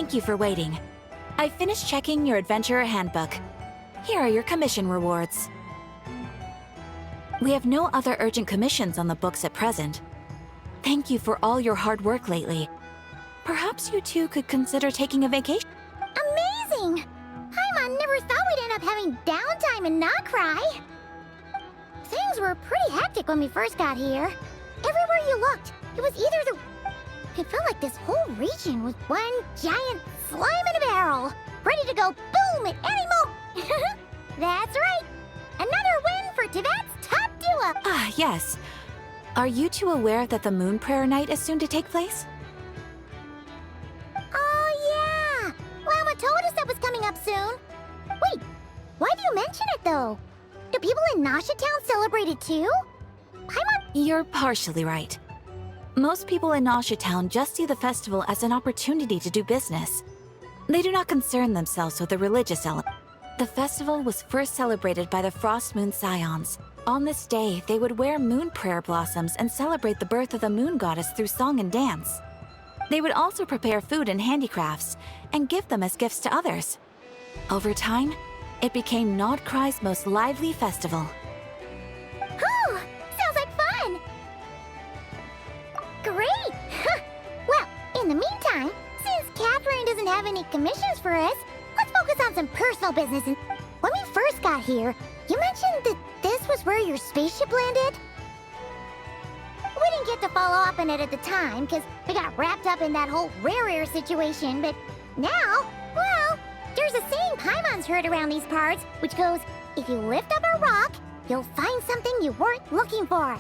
Thank you for waiting. I finished checking your adventurer handbook. Here are your commission rewards. We have no other urgent commissions on the books at present. Thank you for all your hard work lately. Perhaps you two could consider taking a vacation? Amazing! Paimon never thought we'd end up having downtime in Nocry. Things were pretty hectic when we first got here. Everywhere you looked, it was either the... It felt like this whole region was one giant slime in a barrel, ready to go boom at any moment. That's right! Another win for Tibet's top duo! Ah, yes. Are you two aware that the Moon Prayer Night is soon to take place? Oh, yeah! Llama told us that was coming up soon. Wait, why do you mention it, though? Do people in Nasha Town celebrate it, too? Paimon... You're partially right. Most people in Nasha Town just see the festival as an opportunity to do business. They do not concern themselves with the religious element. The festival was first celebrated by the Frost Moon Scions. On this day, they would wear moon prayer blossoms and celebrate the birth of the moon goddess through song and dance. They would also prepare food and handicrafts and give them as gifts to others. Over time, it became Nocry's most lively festival. Oh, sounds like fun! Great! Well, in the meantime, since Catherine doesn't have any commissions for us, let's focus on some personal business. And when we first got here, you mentioned that this was where your spaceship landed? We didn't get to follow up on it at the time, because we got wrapped up in that whole rare situation, but now, well, there's a saying Paimon's heard around these parts, which goes, if you lift up a rock, you'll find something you weren't looking for.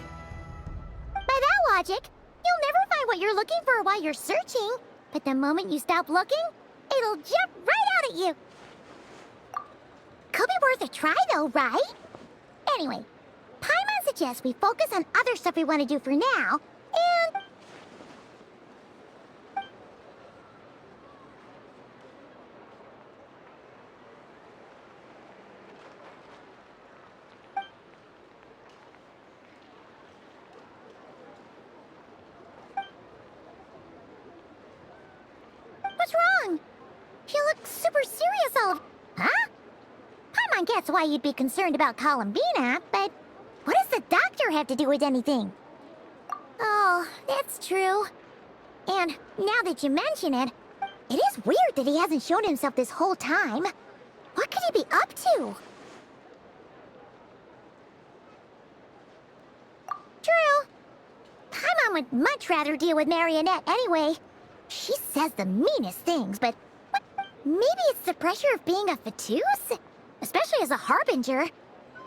By that logic, you'll never find what you're looking for while you're searching, but the moment you stop looking, it'll jump right out at you. Could be worth a try though, right? Anyway, Paimon suggests we focus on other stuff we want to do for now, and... What's wrong? You look super serious all of... Huh? Paimon gets why you'd be concerned about Columbina, but what does the doctor have to do with anything? Oh, that's true. And now that you mention it, it is weird that he hasn't shown himself this whole time. What could he be up to? True. Paimon would much rather deal with Marionette anyway. She says the meanest things, but maybe it's the pressure of being a Fatus? Especially as a Harbinger.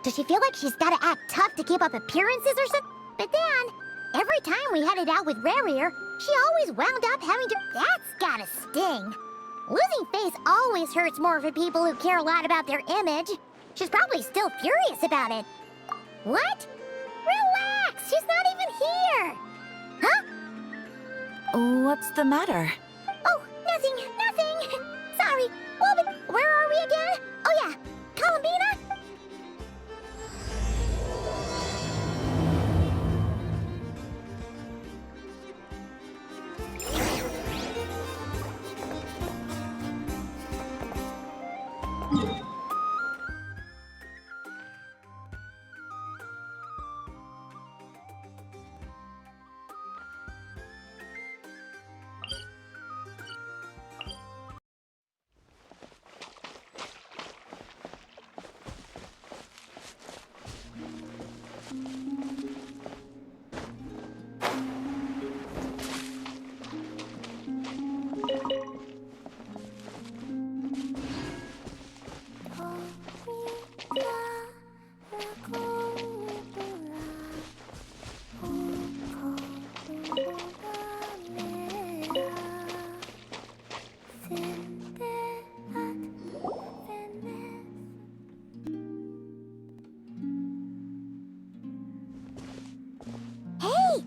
Does she feel like she's gotta act tough to keep up appearances or something? But then, every time we headed out with Rarier, she always wound up having to... That's gotta sting. Losing face always hurts more for people who care a lot about their image. She's probably still furious about it. What? Relax, she's not even here. Huh? What's the matter? Oh, nothing. Sorry. Well, but where are we again? Oh yeah, Columbina?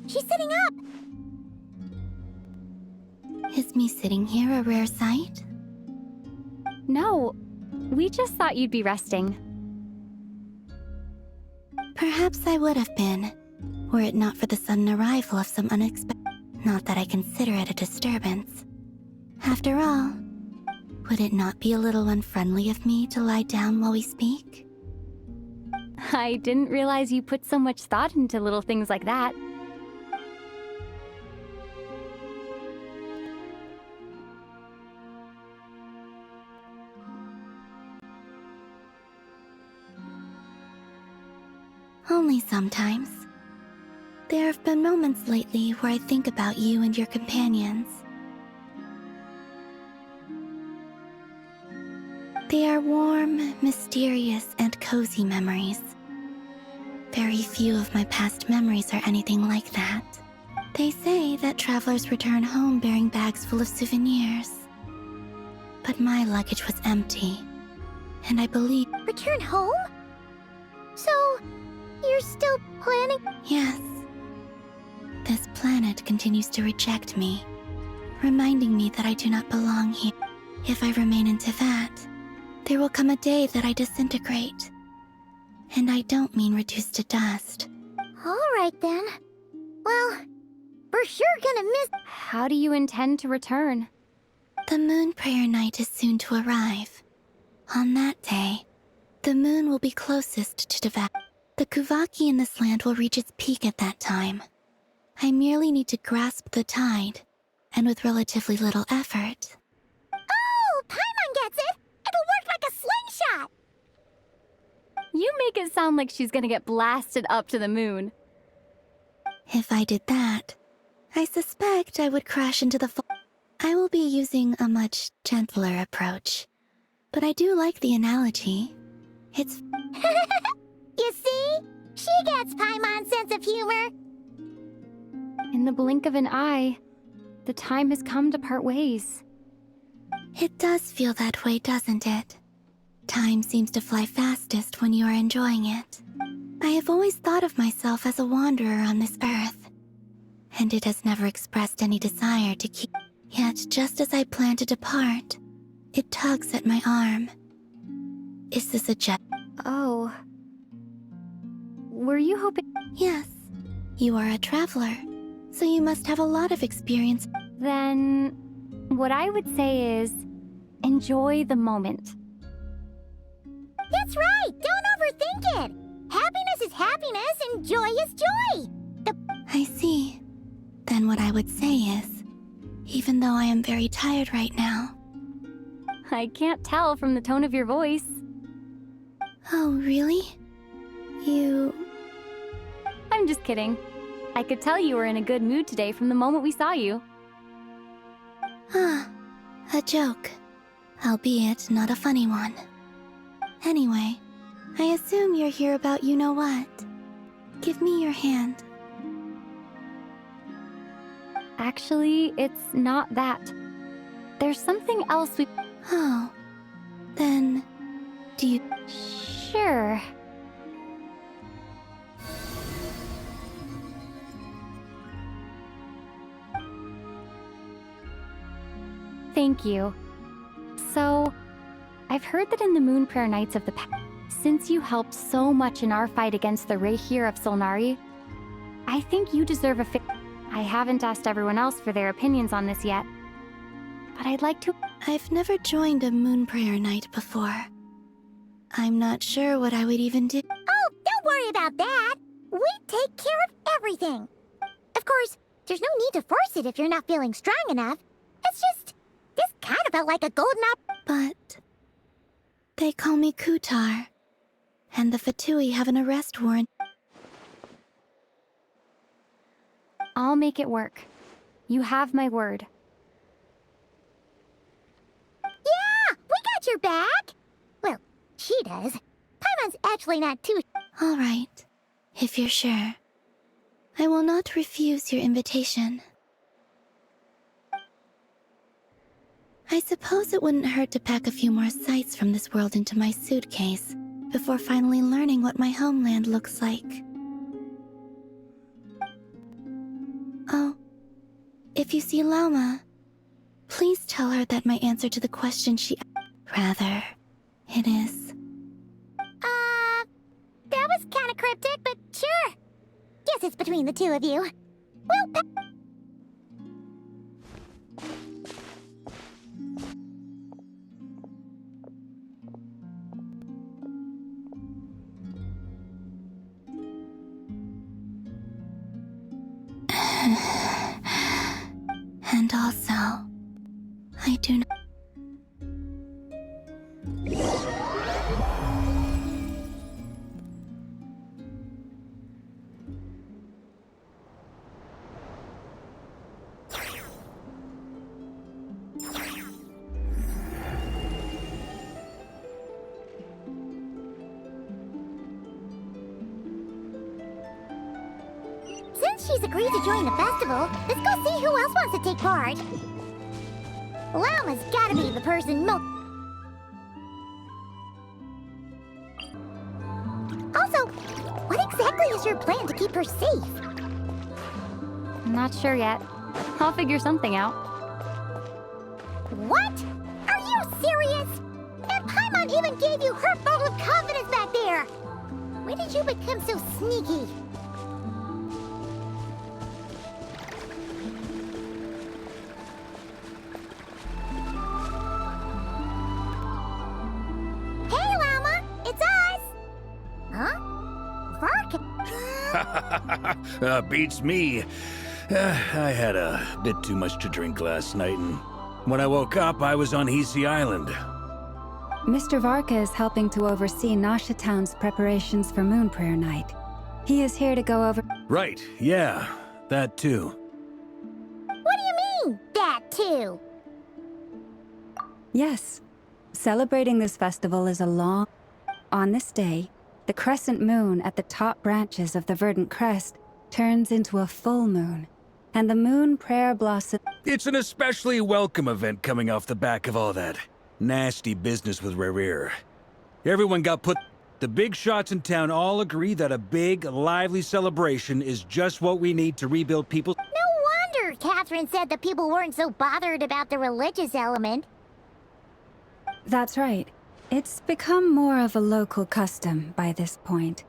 She's sitting up! Is me sitting here a rare sight? No, we just thought you'd be resting. Perhaps I would have been, were it not for the sudden arrival of some unexpected... Not that I consider it a disturbance. After all, Would it not be a little unfriendly of me to lie down while we speak? I didn't realize you put so much thought into little things like that. Only sometimes. There have been moments lately where I think about you and your companions. They are warm, mysterious, and cozy memories. Very few of my past memories are anything like that. They say that travelers return home bearing bags full of souvenirs. But my luggage was empty, and I believe... Return home? So, you're still planning? Yes. This planet continues to reject me, reminding me that I do not belong here. If I remain in Teyvat, there will come a day that I disintegrate. And I don't mean reduced to dust. Alright then. Well, we're sure gonna miss... How do you intend to return? The moon prayer night is soon to arrive. On that day, the moon will be closest to Teyvat. The Kuvaki in this land will reach its peak at that time. I merely need to grasp the tide, and with relatively little effort. Oh, Paimon gets it! It'll work like a slingshot! You make it sound like she's gonna get blasted up to the moon. If I did that, I suspect I would crash into the I will be using a much gentler approach. But I do like the analogy. It's... You see? She gets Paimon's sense of humor. In the blink of an eye, the time has come to part ways. It does feel that way, doesn't it? Time seems to fly fastest when you are enjoying it. I have always thought of myself as a wanderer on this earth, and it has never expressed any desire to keep. Yet, just as I plan to depart, it tugs at my arm. Is this a jet? Oh. Were you hoping... Yes. You are a traveler, so you must have a lot of experience. Then, what I would say is, enjoy the moment. That's right! Don't overthink it! Happiness is happiness and joy is joy! I see. Then what I would say is, even though I am very tired right now... I can't tell from the tone of your voice. Oh, really? You... I'm just kidding. I could tell you were in a good mood today from the moment we saw you. Ah, a joke. Albeit not a funny one. Anyway, I assume you're here about you-know-what. Give me your hand. Actually, it's not that. There's something else we... Oh, then... do you... Sure. Thank you. So, I've heard that in the Moon Prayer Nights of the past, since you helped so much in our fight against the Reihir of Solnari, I think you deserve a I haven't asked everyone else for their opinions on this yet, but I'd like to... I've never joined a moon prayer night before. I'm not sure what I would even do. Oh, don't worry about that! We take care of everything! Of course, there's no need to force it if you're not feeling strong enough. It's just... this kind of felt like a golden But... they call me Kutar, and the Fatui have an arrest warrant. I'll make it work. You have my word. Yeah! We got your back! Well, she does. Paimon's actually not too... All right, if you're sure. I will not refuse your invitation. I suppose it wouldn't hurt to pack a few more sights from this world into my suitcase before finally learning what my homeland looks like. Oh, if you see Lauma, please tell her that my answer to the question she... Rather, it is... that was kinda cryptic, but sure. Guess it's between the two of you. Well, And also, I do not. Since she's agreed to join the festival, let's go see who else wants to take part. Llama's gotta be the person Also, what exactly is your plan to keep her safe? Not sure yet. I'll figure something out. What? Are you serious? And Paimon even gave you her vote of confidence back there! When did you become so sneaky? Hey, Llama! It's us! Huh? Vark? Beats me. I had a bit too much to drink last night, and when I woke up, I was on Hisi Island. Mr. Varka is helping to oversee Nasha Town's preparations for Moon Prayer Night. He is here to go over... Right, yeah, that too. What do you mean, that too? Yes. Celebrating this festival is a long... On this day, the crescent moon at the top branches of the verdant crest turns into a full moon, and the moon prayer blossom... It's an especially welcome event coming off the back of all that nasty business with Rare. Everyone got put... The big shots in town all agree that a big, lively celebration is just what we need to rebuild people... No wonder Catherine said the people weren't so bothered about the religious element. That's right. It's become more of a local custom by this point.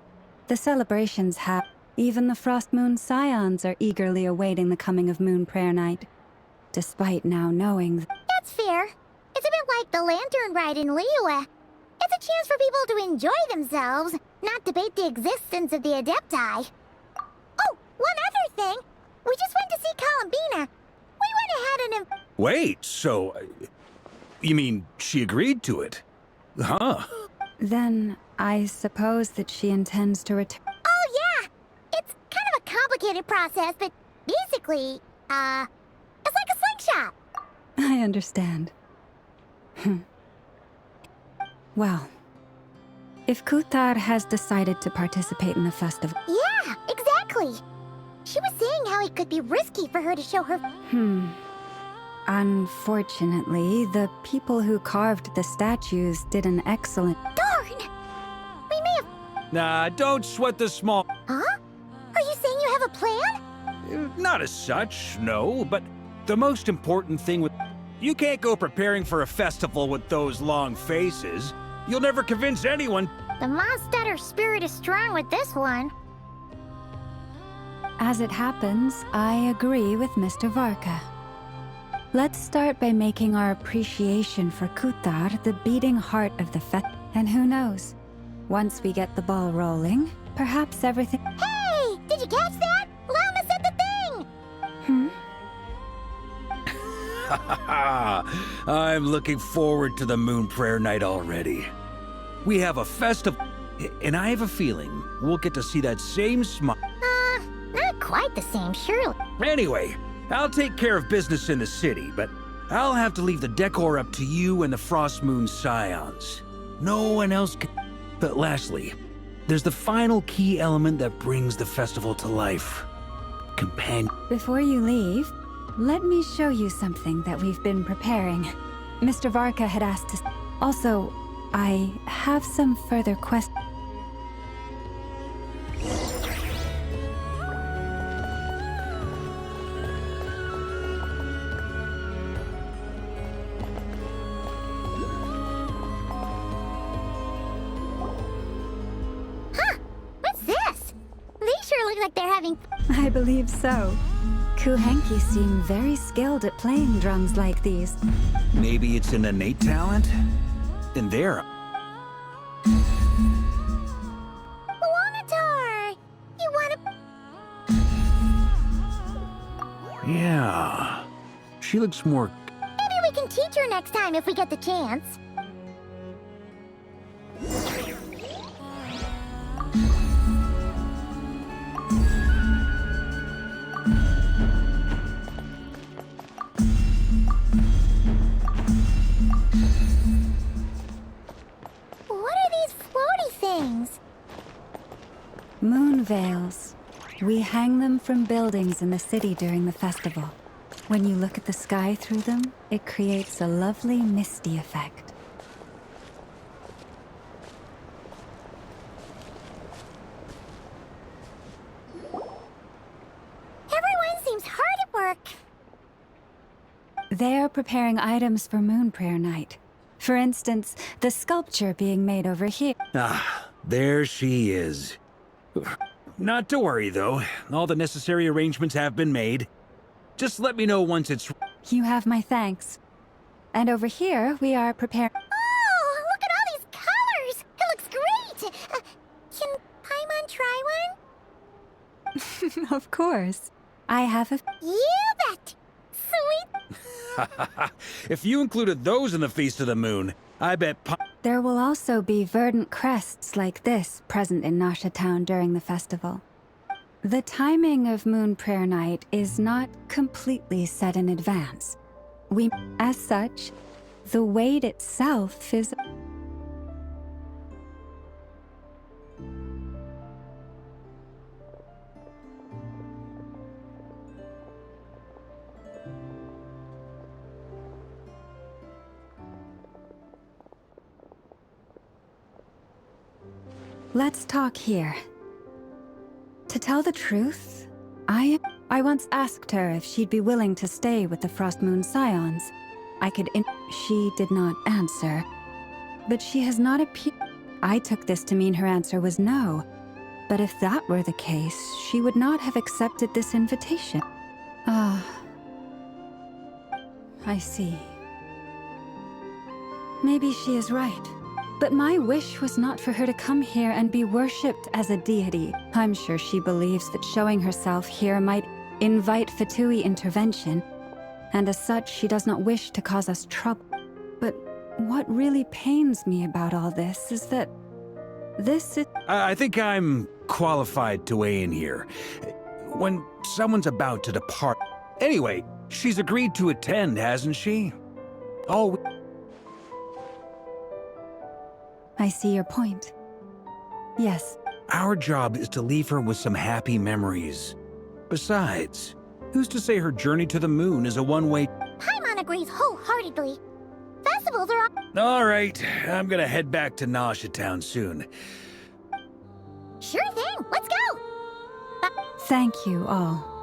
The celebrations have... Even the Frost Moon Scions are eagerly awaiting the coming of Moon Prayer Night, despite now knowing... That's fair. It's a bit like the Lantern Ride in Liyue. It's a chance for people to enjoy themselves, not debate the existence of the Adepti. Oh, one other thing. We just went to see Columbina. We went ahead and... Wait, so... you mean she agreed to it? Huh? Then, I suppose that she intends to return... Oh, yeah! It's kind of a complicated process, but basically, it's like a slingshot. I understand. Well, if Kuthar has decided to participate in the festival... Yeah, exactly. She was saying how it could be risky for her to show her... Unfortunately, the people who carved the statues did an excellent... Darn! We may have... Nah, don't sweat the small... Huh? Are you saying you have a plan? Not as such, no, but the most important thing with... You can't go preparing for a festival with those long faces. You'll never convince anyone... The Mondstatter spirit is strong with this one. As it happens, I agree with Mr. Varka. Let's start by making our appreciation for Kuthar the beating heart of the fest. And who knows? Once we get the ball rolling, perhaps everything... Hey! Did you catch that? Llama said the thing! I'm looking forward to the Moon Prayer Night already. We have a festival, and I have a feeling we'll get to see that same smile. Not quite the same, surely. Anyway, I'll take care of business in the city, but I'll have to leave the decor up to you and the Frost Moon Scions. No one else can... But lastly, there's the final key element that brings the festival to life. Companion... Before you leave, let me show you something that we've been preparing. Mr. Varka had asked to... Also, I have some further questions. What's this? These sure look like they're having... I believe so. Kuhenki seem very skilled at playing drums like these. Maybe it's an innate talent? And there... Luonatar! You wanna... Yeah. She looks more... Maybe we can teach her next time if we get the chance. What are these floaty things? Moon veils. We hang them from buildings in the city during the festival. When you look at the sky through them, it creates a lovely misty effect. Everyone seems hard at work. They're preparing items for Moon Prayer Night. For instance, the sculpture being made over here. Ah, there she is. Not to worry, though. All the necessary arrangements have been made. Just let me know once it's... You have my thanks. And over here, we are preparing... Oh, look at all these colors! It looks great! Can Paimon try one? Of course. I have a... You bet! Sweet! If you included those in the Feast of the Moon, I bet... There will also be verdant crests like this present in Nasha Town during the festival. The timing of Moon Prayer Night is not completely set in advance. As such, the wait itself is... Let's talk here. To tell the truth, I once asked her if she'd be willing to stay with the Frost Moon Scions. She did not answer. But she has not appeared. I took this to mean her answer was no. But if that were the case, she would not have accepted this invitation. Ah. I see. Maybe she is right. But my wish was not for her to come here and be worshipped as a deity. I'm sure she believes that showing herself here might invite Fatui intervention, and as such, she does not wish to cause us trouble. But what really pains me about all this is that this is... I think I'm qualified to weigh in here. When someone's about to depart... Anyway, she's agreed to attend, hasn't she? Oh... I see your point. Yes. Our job is to leave her with some happy memories. Besides, who's to say her journey to the moon is a one-way... Paimon agrees wholeheartedly. Festivals are... All right, I'm gonna head back to Nasha Town soon. Sure thing, let's go! Thank you all.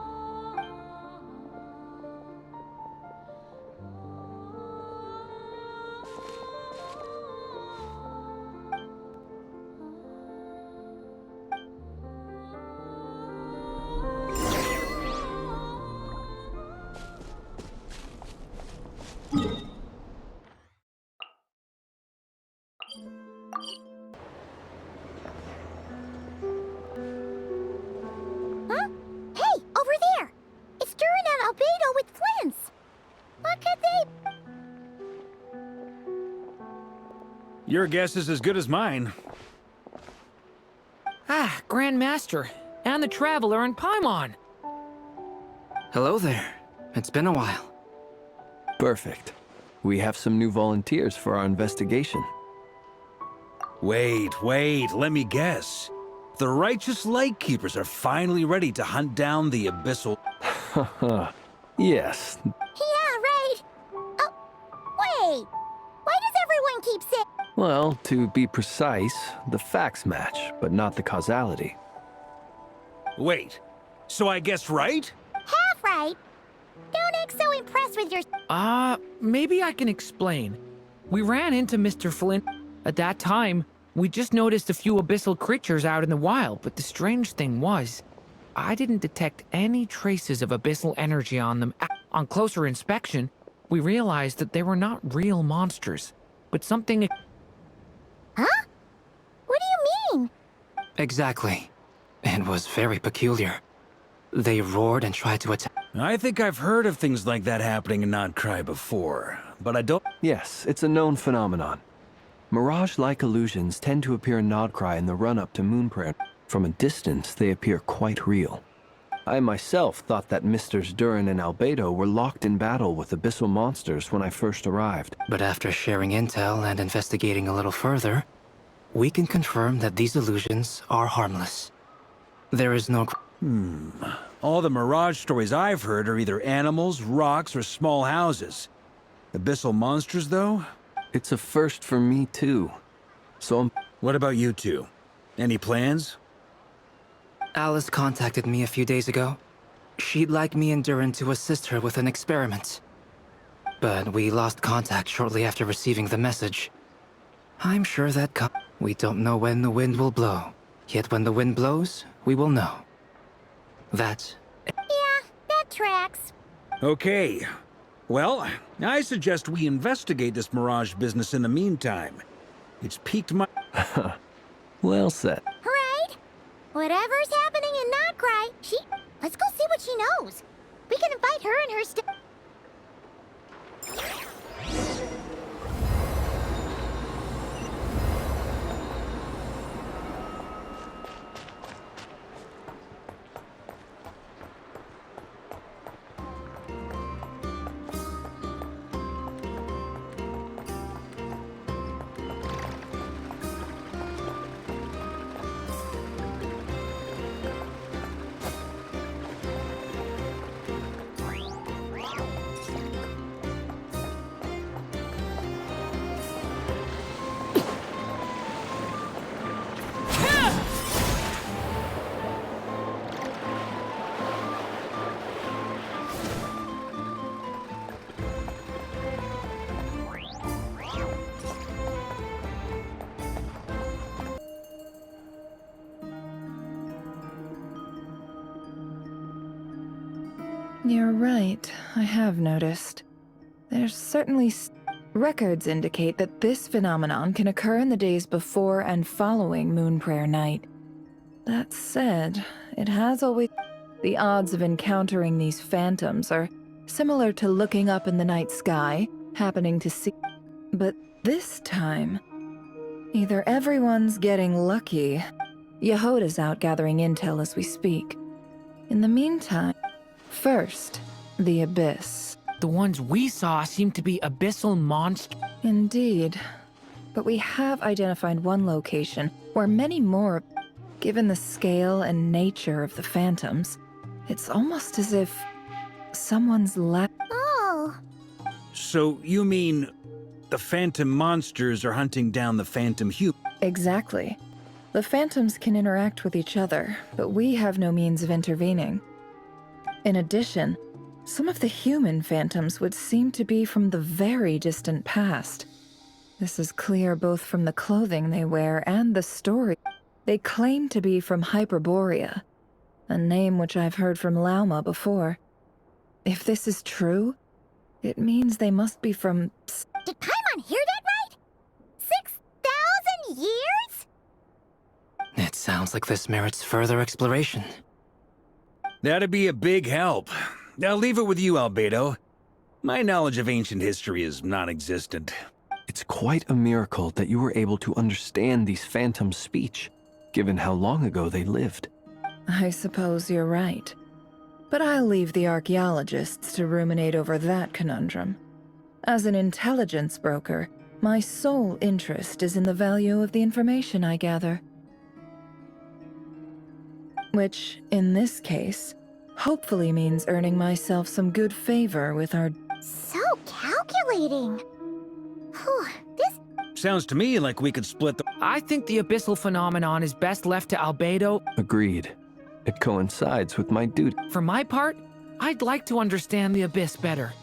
Huh? Hey, over there! It's Duran and Albedo with twins! What could they... Your guess is as good as mine. Ah, Grand Master, and the Traveler and Paimon. Hello there. It's been a while. Perfect. We have some new volunteers for our investigation. Wait, let me guess. The righteous Lightkeepers are finally ready to hunt down the abyssal... Haha. Yes. Yeah, right! Oh, wait! Why does everyone keep saying... Well, to be precise, the facts match, but not the causality. Wait, so I guessed right? Half right! Don't act so impressed with your... Maybe I can explain. We ran into Mr. Flint. At that time, we just noticed a few abyssal creatures out in the wild, but the strange thing was, I didn't detect any traces of abyssal energy on them. On closer inspection, we realized that they were not real monsters, but something... Huh? What do you mean? Exactly. It was very peculiar. They roared and tried to attack. I think I've heard of things like that happening in Notcry before, but I don't... Yes, it's a known phenomenon. Mirage-like illusions tend to appear in Notcry in the run-up to Moonprayer. From a distance, they appear quite real. I myself thought that Misters Durin and Albedo were locked in battle with abyssal monsters when I first arrived. But after sharing intel and investigating a little further, we can confirm that these illusions are harmless. There is no... All the Mirage stories I've heard are either animals, rocks, or small houses. Abyssal monsters, though? It's a first for me, too. So What about you two? Any plans? Alice contacted me a few days ago. She'd like me and Durin to assist her with an experiment. But we lost contact shortly after receiving the message. I'm sure that we don't know when the wind will blow. Yet when the wind blows, we will know. That... Yeah, that tracks. Okay. Well, I suggest we investigate this Mirage business in the meantime. It's piqued my... well said. Right? Whatever's happening in Notcry, let's go see what she knows. We can invite her and her You're right, I have noticed. There's certainly records indicate that this phenomenon can occur in the days before and following Moonprayer Night. That said, it has always... The odds of encountering these phantoms are similar to looking up in the night sky, happening to see... But this time, either everyone's getting lucky... Yehoda's out gathering intel as we speak. In the meantime... First, the Abyss. The ones we saw seem to be abyssal monsters. Indeed. But we have identified one location where many more... Given the scale and nature of the phantoms, it's almost as if someone's Oh. So, you mean the phantom monsters are hunting down the phantom human? Exactly. The phantoms can interact with each other, but we have no means of intervening. In addition, some of the human phantoms would seem to be from the very distant past. This is clear both from the clothing they wear and the story. They claim to be from Hyperborea, a name which I've heard from Lauma before. If this is true, it means they must be from... Did Paimon hear that right? 6,000 years? It sounds like this merits further exploration. That'd be a big help. I'll leave it with you, Albedo. My knowledge of ancient history is non-existent. It's quite a miracle that you were able to understand these phantoms' speech, given how long ago they lived. I suppose you're right. But I'll leave the archaeologists to ruminate over that conundrum. As an intelligence broker, my sole interest is in the value of the information I gather. Which, in this case, hopefully means earning myself some good favor with our... So calculating. Whew, this... Sounds to me like we could split the... I think the abyssal phenomenon is best left to Albedo. Agreed. It coincides with my duty. For my part, I'd like to understand the Abyss better.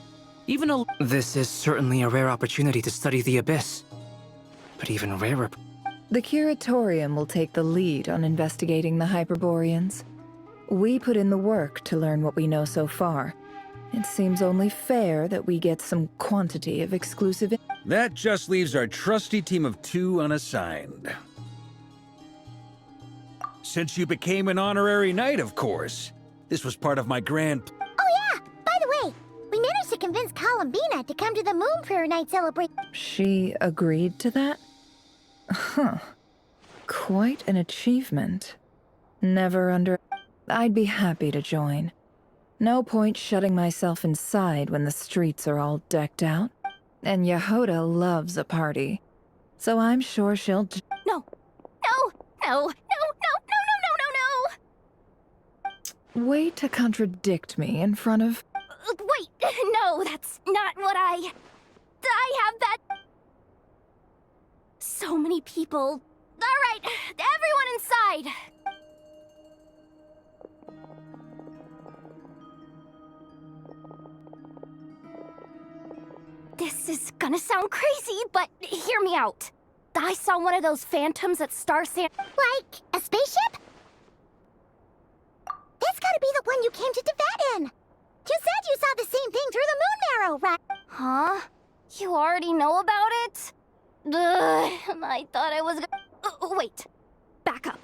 Even a... This is certainly a rare opportunity to study the Abyss. But even rarer... The Curatorium will take the lead on investigating the Hyperboreans. We put in the work to learn what we know so far. It seems only fair that we get some quantity of exclusive... That just leaves our trusty team of 2 unassigned. Since you became an honorary knight, of course. This was part of my grand... Oh yeah, Alambina to come to the Moon Prayer Night celebration. She agreed to that? Huh. Quite an achievement. Never under... I'd be happy to join. No point shutting myself inside when the streets are all decked out. And Yehoda loves a party. So I'm sure she'll... No. No. No. No. No. No. No. No. No. Way to contradict me in front of... Wait. No, that's not what I have that... So many people. All right. Everyone inside. This is gonna sound crazy, but hear me out. I saw one of those phantoms at Star San... Like a spaceship? That's gotta be the one you came to Tibet in. You said you saw the same thing through the moon marrow, right? Huh? You already know about it? Ugh, I thought I was wait. Back up.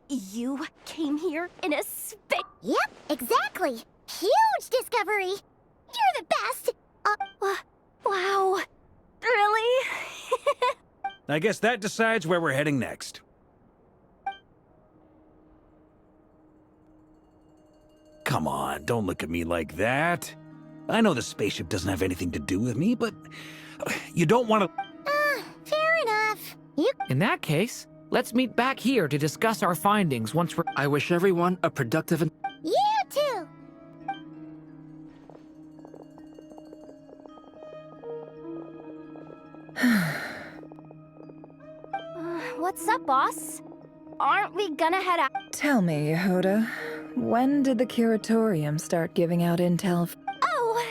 You came here in a space... Yep, exactly. Huge discovery. You're the best. Wow. Really? I guess that decides where we're heading next. Come on, don't look at me like that. I know the spaceship doesn't have anything to do with me, but you don't want to... Fair enough. In that case, let's meet back here to discuss our findings once we're... I wish everyone a productive and... You too. What's up, boss? Aren't we gonna head out? Tell me, Yehoda, when did the Curatorium start giving out intel? Oh,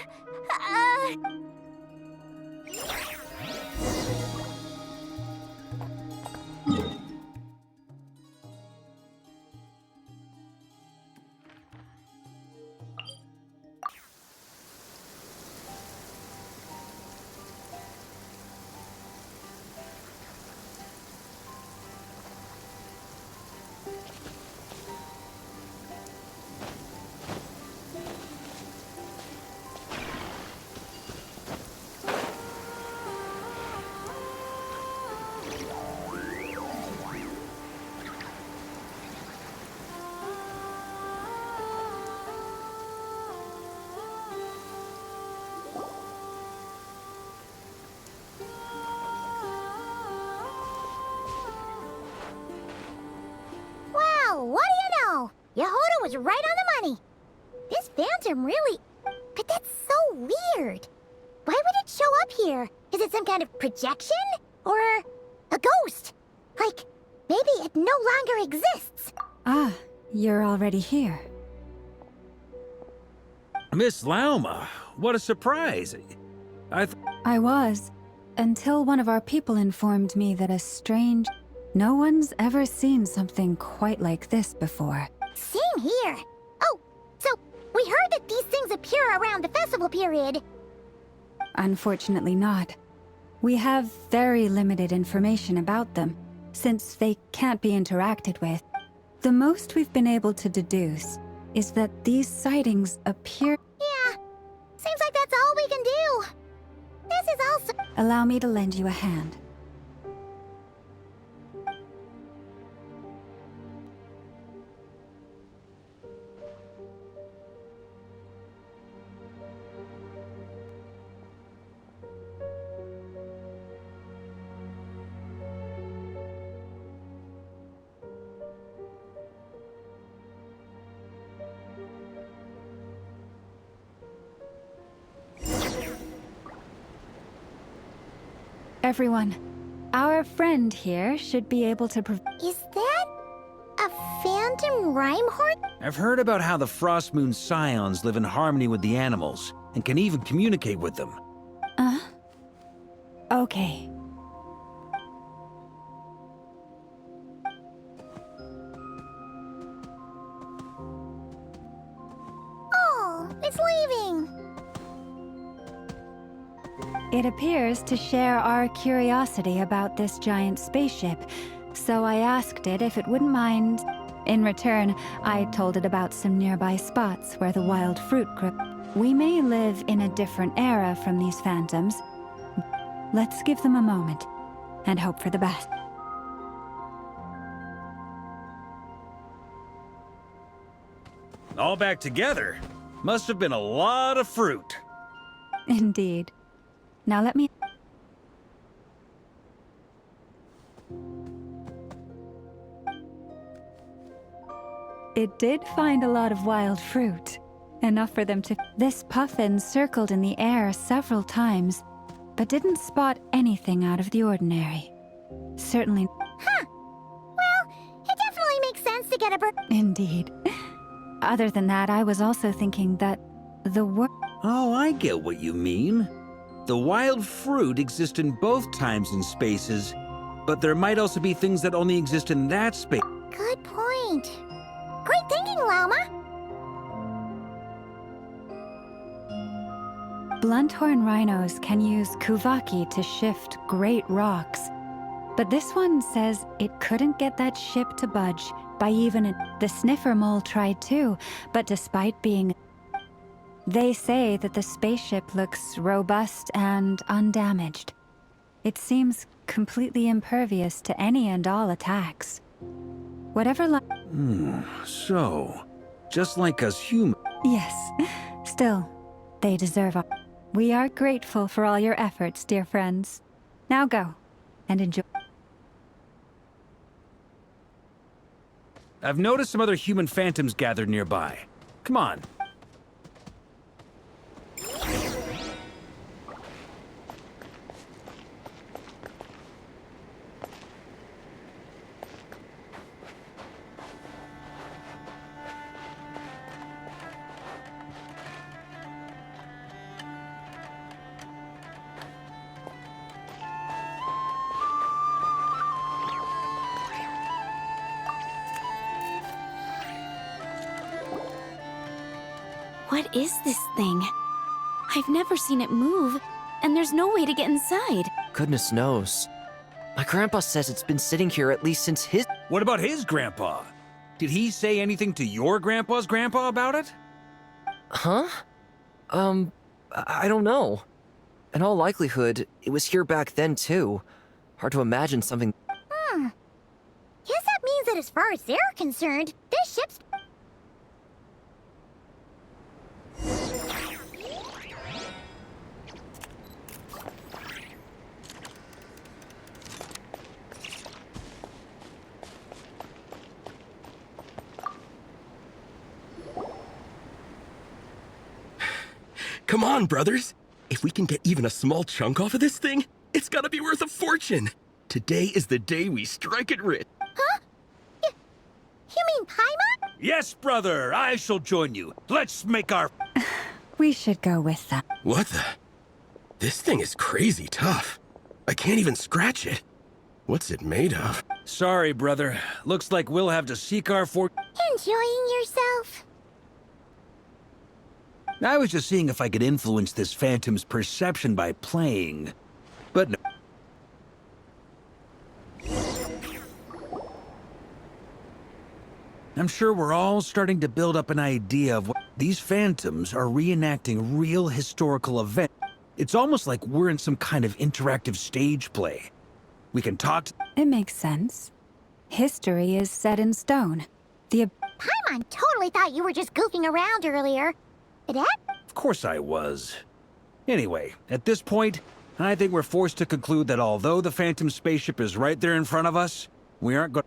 Well, what do you know? Yehoda was right on the money. This phantom really... But that's so weird. Why would it show up here? Is it some kind of projection? Or a ghost? Like, maybe it no longer exists. Ah, you're already here. Miss Lauma, what a surprise. I was, until one of our people informed me that a strange... No one's ever seen something quite like this before. Same here. Oh, so we heard that these things appear around the festival period. Unfortunately not. We have very limited information about them, since they can't be interacted with. The most we've been able to deduce is that these sightings appear... Yeah, seems like that's all we can do. This is also... Allow me to lend you a hand. Everyone, our friend here should be able to Is that a phantom rhyme horse? I've heard about how the Frost Moon Scions live in harmony with the animals, and can even communicate with them. Okay. Oh, it's leaving. It appears to share our curiosity about this giant spaceship, so I asked it if it wouldn't mind... In return, I told it about some nearby spots where the wild fruit grew. We may live in a different era from these phantoms. Let's give them a moment and hope for the best. All back together? Must have been a lot of fruit. Indeed. Now let me... It did find a lot of wild fruit. Enough for them to... This puffin circled in the air several times, but didn't spot anything out of the ordinary. Certainly... Huh. Well, it definitely makes sense to get a bird. Indeed. Other than that, I was also thinking that the Oh, I get what you mean. The wild fruit exist in both times and spaces, but there might also be things that only exist in that space. Good point. Great thinking, Llama. Blunthorn rhinos can use kuvaki to shift great rocks, but this one says it couldn't get that ship to budge by even the sniffer mole tried too, but despite being... They say that the spaceship looks robust and undamaged. It seems completely impervious to any and all attacks. Whatever So, just like us humans. Yes, still, they deserve our... We are grateful for all your efforts, dear friends. Now go, and enjoy... I've noticed some other human phantoms gathered nearby. Come on. What is this thing? I've never seen it move, and there's no way to get inside. Goodness knows. My grandpa says it's been sitting here at least since his... What about his grandpa? Did he say anything to your grandpa's grandpa about it? Huh? I don't know. In all likelihood, it was here back then too. Hard to imagine something... Guess that means that as far as they're concerned, this ship's... Come on, brothers. If we can get even a small chunk off of this thing, it's gotta be worth a fortune. Today is the day we strike it rich. Huh? You mean Paimon? Yes, brother, I shall join you. Let's make our... We should go with them. What the? This thing is crazy tough. I can't even scratch it. What's it made of? Sorry, brother. Looks like we'll have to seek our Enjoying yourself? I was just seeing if I could influence this phantom's perception by playing. But no. I'm sure we're all starting to build up an idea of what these phantoms are reenacting real historical events. It's almost like we're in some kind of interactive stage play. We can talk to... It makes sense. History is set in stone. Paimon totally thought you were just goofing around earlier. Of course I was. Anyway, at this point, I think we're forced to conclude that although the Phantom spaceship is right there in front of us, we aren't going...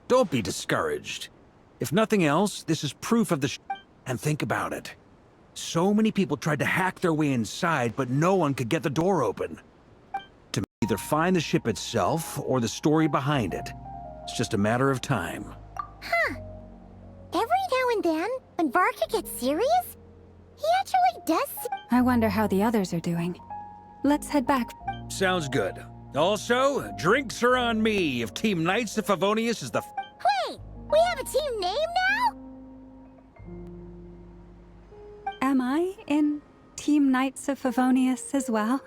Don't be discouraged. If nothing else, this is proof of the And think about it. So many people tried to hack their way inside, but no one could get the door open. To either find the ship itself or the story behind it. It's just a matter of time. Huh. Every now and then, when Varka gets serious, he actually does... I wonder how the others are doing. Let's head back. Sounds good. Also, drinks are on me if Team Knights of Favonius is the Wait, we have a team name now? Am I in Team Knights of Favonius as well?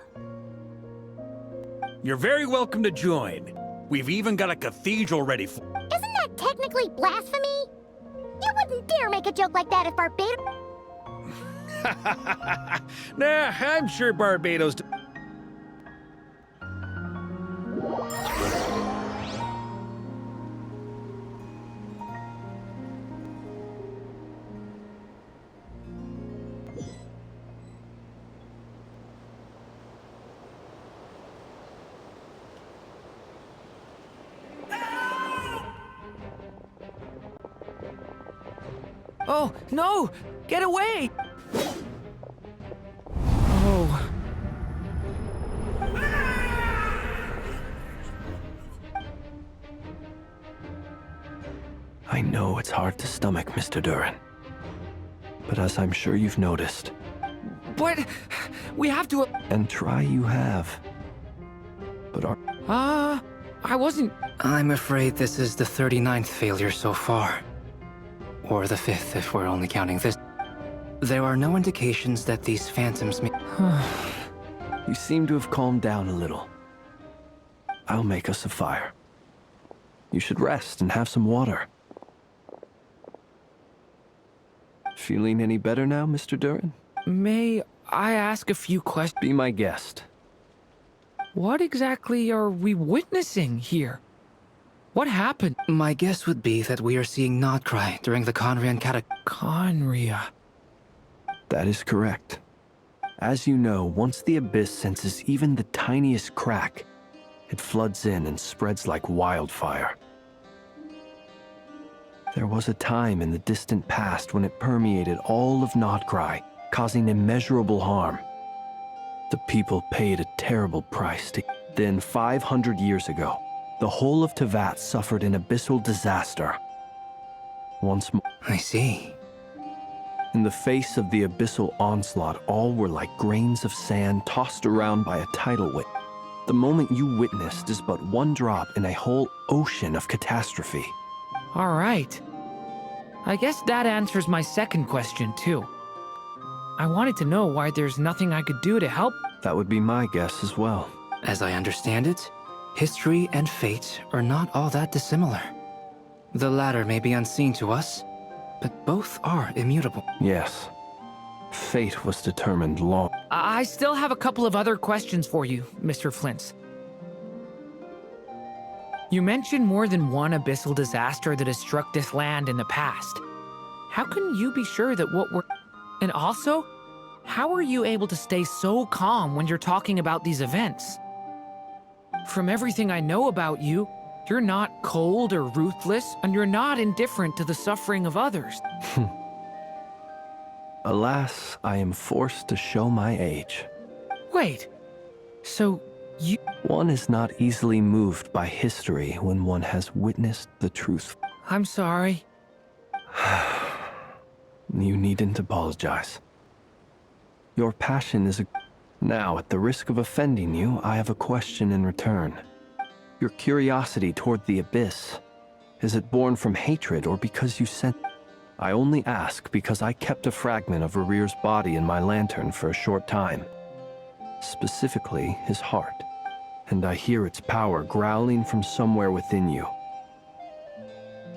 You're very welcome to join. We've even got a cathedral ready for... Isn't that technically blasphemy? You wouldn't dare make a joke like that if Barbados... Nah, I'm sure Barbados... Oh, no! Get away! Oh. I know it's hard to stomach, Mr. Durin. But as I'm sure you've noticed... But... we have to... And try you have. But are... I wasn't... I'm afraid this is the 39th failure so far. Or the 5th, if we're only counting this. There are no indications that these phantoms may... You seem to have calmed down a little. I'll make us a fire. You should rest and have some water. Feeling any better now, Mr. Durin? May I ask a few questions? Be my guest. What exactly are we witnessing here? What happened? My guess would be that we are seeing Nodcry during the Conrian Conria. That is correct. As you know, once the Abyss senses even the tiniest crack, it floods in and spreads like wildfire. There was a time in the distant past when it permeated all of Nodcry, causing immeasurable harm. The people paid a terrible price to... Then 500 years ago, the whole of Teyvat suffered an abyssal disaster. Once more... I see. In the face of the abyssal onslaught, all were like grains of sand tossed around by a tidal wave. The moment you witnessed is but one drop in a whole ocean of catastrophe. All right. I guess that answers my second question, too. I wanted to know why there's nothing I could do to help. That would be my guess as well. As I understand it, history and fate are not all that dissimilar. The latter may be unseen to us, but both are immutable. Yes. Fate was determined long... I still have a couple of other questions for you, Mr. Flint's. You mentioned more than one abyssal disaster that has struck this land in the past. How can you be sure that what we're... And also, how are you able to stay so calm when you're talking about these events? From everything I know about you, you're not cold or ruthless, and you're not indifferent to the suffering of others. Alas, I am forced to show my age. Wait, so you... One is not easily moved by history when one has witnessed the truth. I'm sorry. You needn't apologize. Your passion is a... Now, at the risk of offending you, I have a question in return. Your curiosity toward the Abyss, is it born from hatred or because you sent... I only ask because I kept a fragment of Rerear's body in my lantern for a short time. Specifically, his heart. And I hear its power growling from somewhere within you.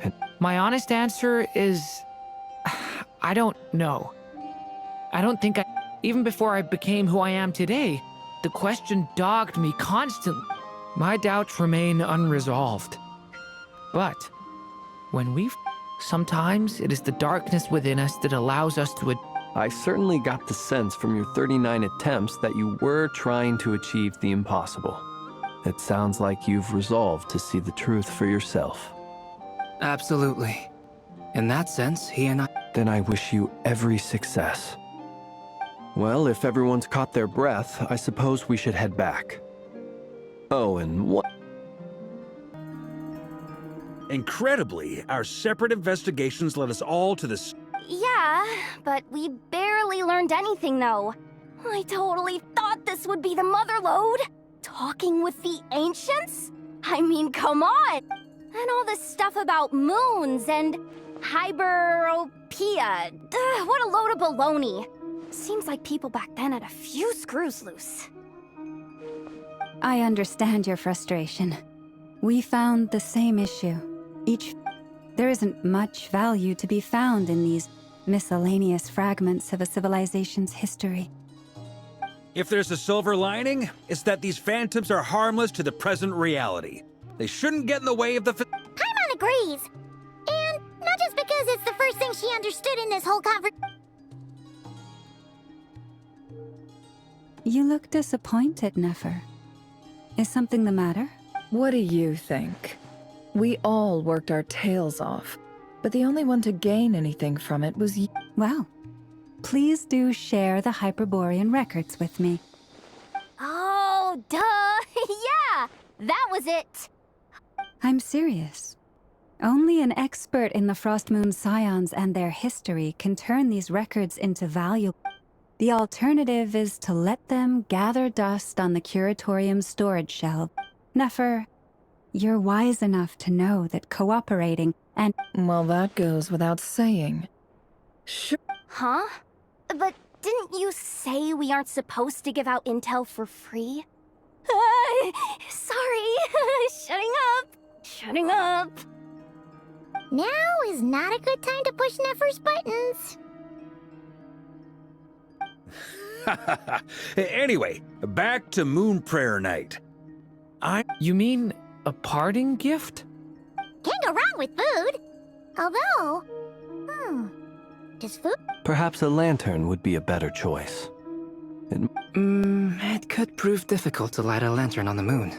And my honest answer is... I don't know. I don't think I... Even before I became who I am today, the question dogged me constantly. My doubts remain unresolved. But when we... Sometimes it is the darkness within us that allows us to... I certainly got the sense from your 39 attempts that you were trying to achieve the impossible. It sounds like you've resolved to see the truth for yourself. Absolutely. In that sense, he and I... Then I wish you every success. Well, if everyone's caught their breath, I suppose we should head back. Oh, and what... Incredibly, our separate investigations led us all to this... Yeah, but we barely learned anything, though. I totally thought this would be the mother lode. talking with the ancients? I mean, come on! And all this stuff about moons and hyperopia. What a load of baloney. Seems like people back then had a few screws loose. I understand your frustration. We found the same issue. There isn't much value to be found in these miscellaneous fragments of a civilization's history. If there's a silver lining, it's that these phantoms are harmless to the present reality. They shouldn't get in the way of the Paimon agrees. And not just because it's the first thing she understood in this whole conversation. You look disappointed, Nefer. Is something the matter? What do you think? We all worked our tails off, but the only one to gain anything from it was you. Well, please do share the Hyperborean records with me. Oh, duh! Yeah! That was it! I'm serious. Only an expert in the Frostmoon Scions and their history can turn these records into valuable. The alternative is to let them gather dust on the Curatorium's storage shelf. Nefer, you're wise enough to know that cooperating and— Well, that goes without saying. Sure. Huh? But didn't you say we aren't supposed to give out intel for free? Sorry. Shutting up. Shutting up. Now is not a good time to push Nefer's buttons. Anyway, back to Moon Prayer Night. You mean a parting gift? Can't go wrong with food. Although, does food? Perhaps a lantern would be a better choice. It could prove difficult to light a lantern on the moon.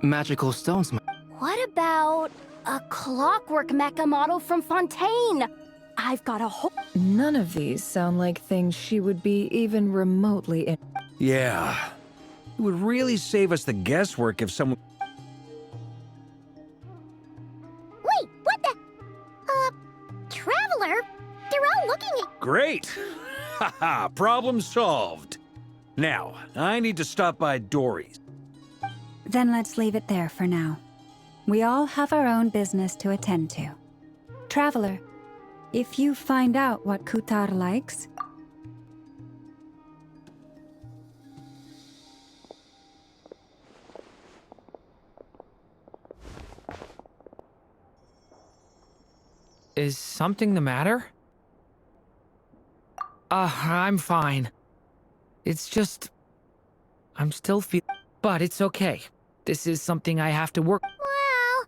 Magical stones might. What about a clockwork mecha model from Fontaine? I've got a whole— None of these sound like things she would be even remotely in. Yeah. It would really save us the guesswork if someone— Wait, what the? Traveler? They're all looking at— Great! Haha, problem solved. Now, I need to stop by Dory's. Then let's leave it there for now. We all have our own business to attend to. Traveler, if you find out what Kutar likes— Is something the matter? I'm fine. It's just... I'm still but it's okay. This is something I have to work— Well,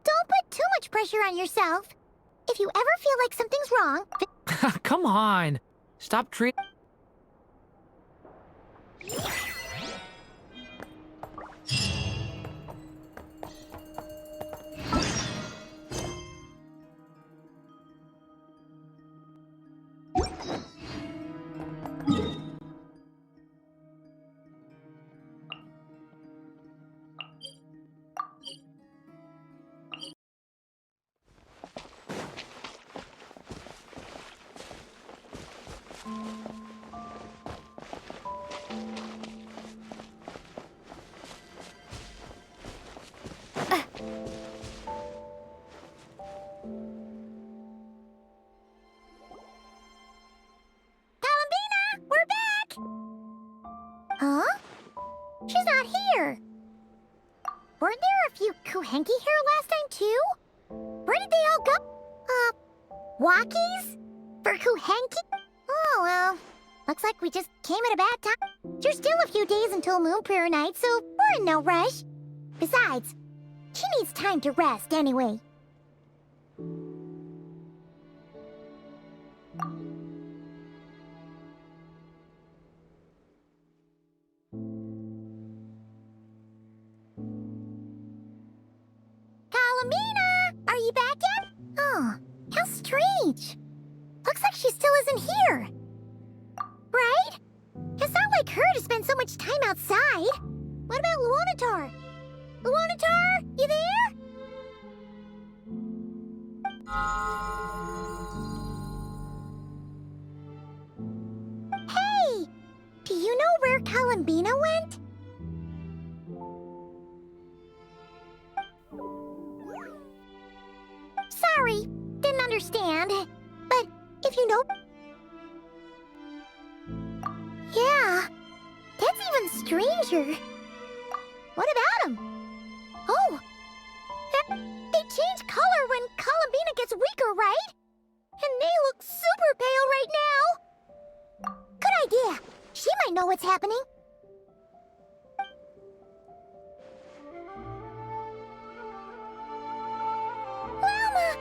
don't put too much pressure on yourself. If you ever feel like something's wrong— Come on! Stop treating— Huh? She's not here. Weren't there a few Kuhenki here last time, too? Where did they all go? Walkies? For Kuhenki? Oh, well. Looks like we just came at a bad time. There's still a few days until Moon Prayer Night, so we're in no rush. Besides, she needs time to rest anyway. Kalamina! Are you back yet? Oh, how strange. Looks like she still isn't here. Right? It's not like her to spend so much time outside. What about Luonatar? Luonatar, you there? Hey! Do you know where Kalambina went? Sorry, didn't understand. But if you know... Yeah, that's even stranger. What about him? Oh, they change color when Columbina gets weaker, right? And they look super pale right now. Good idea. She might know what's happening. Llama!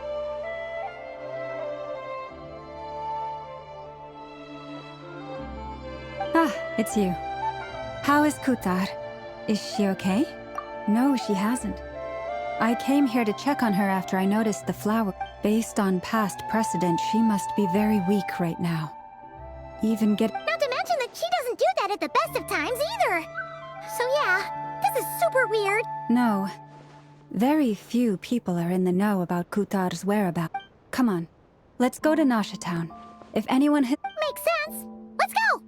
Ah, it's you. How is Kutar? Is she okay? No, she hasn't. I came here to check on her after I noticed the flower. Based on past precedent, she must be very weak right now. Not to mention that she doesn't do that at the best of times either. So yeah, this is super weird. No. Very few people are in the know about Kutar's whereabouts. Come on, let's go to Nasha Town. If anyone Makes sense. Let's go!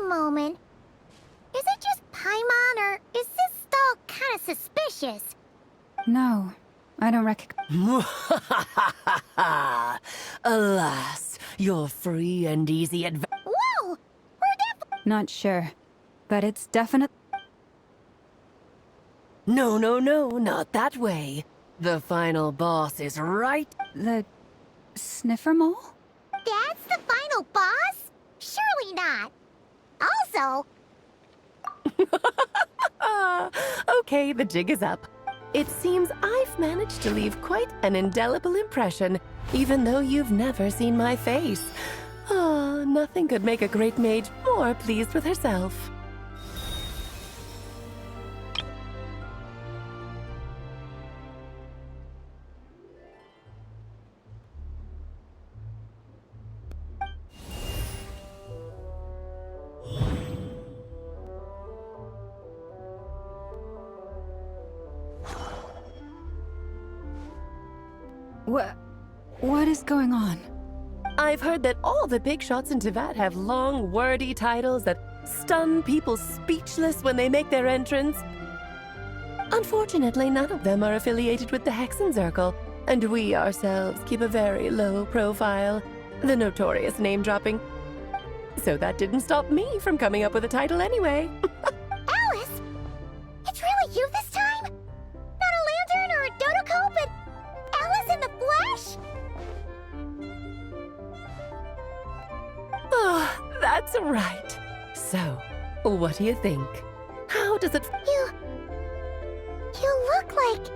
Moment. Is it just Paimon, or is this stall kind of suspicious? No, I don't recognize. Alas, your free and easy Whoa! We're Not sure, but it's definite. No, not that way. The final boss is right. The sniffer mole? That's the final boss? Surely not. Also... Okay, the jig is up. It seems I've managed to leave quite an indelible impression, even though you've never seen my face. Ah, nothing could make a great mage more pleased with herself. What is going on? I've heard that all the big shots in Teyvat have long, wordy titles that stun people speechless when they make their entrance. Unfortunately, none of them are affiliated with the Hexen Circle, and we ourselves keep a very low profile, the notorious name-dropping. So that didn't stop me from coming up with a title anyway. Alice? It's really you this time? Not a lantern or a Dodoko, but Alice in the flesh? Oh, that's right. So, what do you think? How does it... You look like...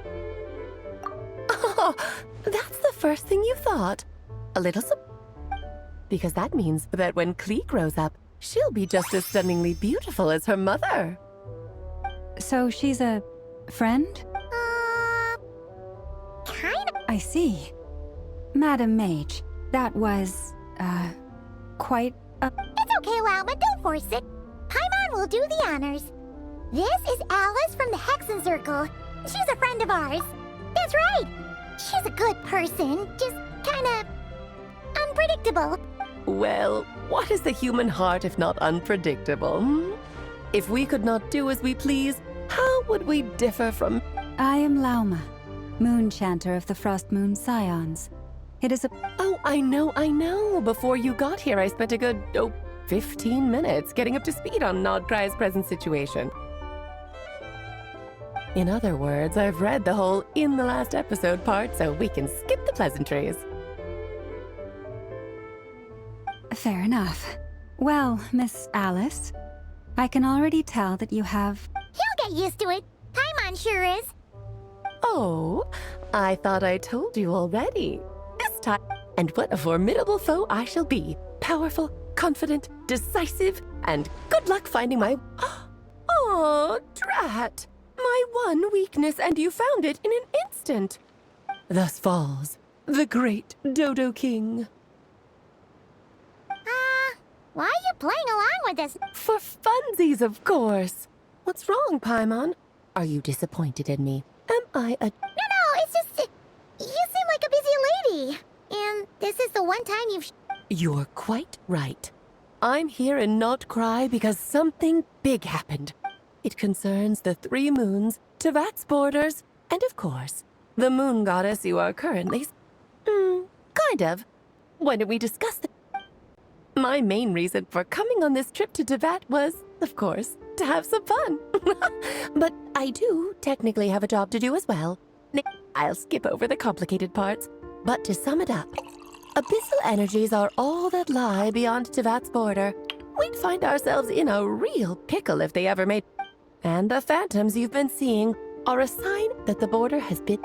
Oh, that's the first thing you thought. A little because that means that when Klee grows up, she'll be just as stunningly beautiful as her mother. So she's a friend? Kind of. I see. Madam Mage, that was, quite a... It's okay, Llama, don't force it. Paimon will do the honors. This is Alice from the Hexen Circle. She's a friend of ours. That's right. She's a good person, just kinda... unpredictable. Well, what is the human heart if not unpredictable? Hmm? If we could not do as we please, how would we differ from... I am Lauma, Moon Chanter of the Frost Moon Scions. It is a... Oh, I know. Before you got here, I spent a good, 15 minutes getting up to speed on Nodcry's present situation. In other words, I've read the whole in the last episode part, so we can skip the pleasantries. Fair enough. Well, Miss Alice, I can already tell that you have... He'll get used to it. Paimon sure is. Oh, I thought I told you already. This time. And what a formidable foe I shall be. Powerful, confident, decisive, and good luck finding my... Oh, drat. My one weakness, and you found it in an instant. Thus falls the great Dodo King. Why are you playing along with this? For funsies, of course. What's wrong, Paimon? Are you disappointed in me? Am I a... No, it's just... you seem like a busy lady. And this is the one time you've... You're quite right. I'm here in Not Cry because something big happened. It concerns the 3 moons, Tevat's borders, and of course, the moon goddess you are currently... kind of. Why don't we discuss the... My main reason for coming on this trip to Tevat was, of course, to have some fun. But I do technically have a job to do as well. I'll skip over the complicated parts. But to sum it up, abyssal energies are all that lie beyond Tevat's border. We'd find ourselves in a real pickle if they ever made... And the phantoms you've been seeing are a sign that the border has been...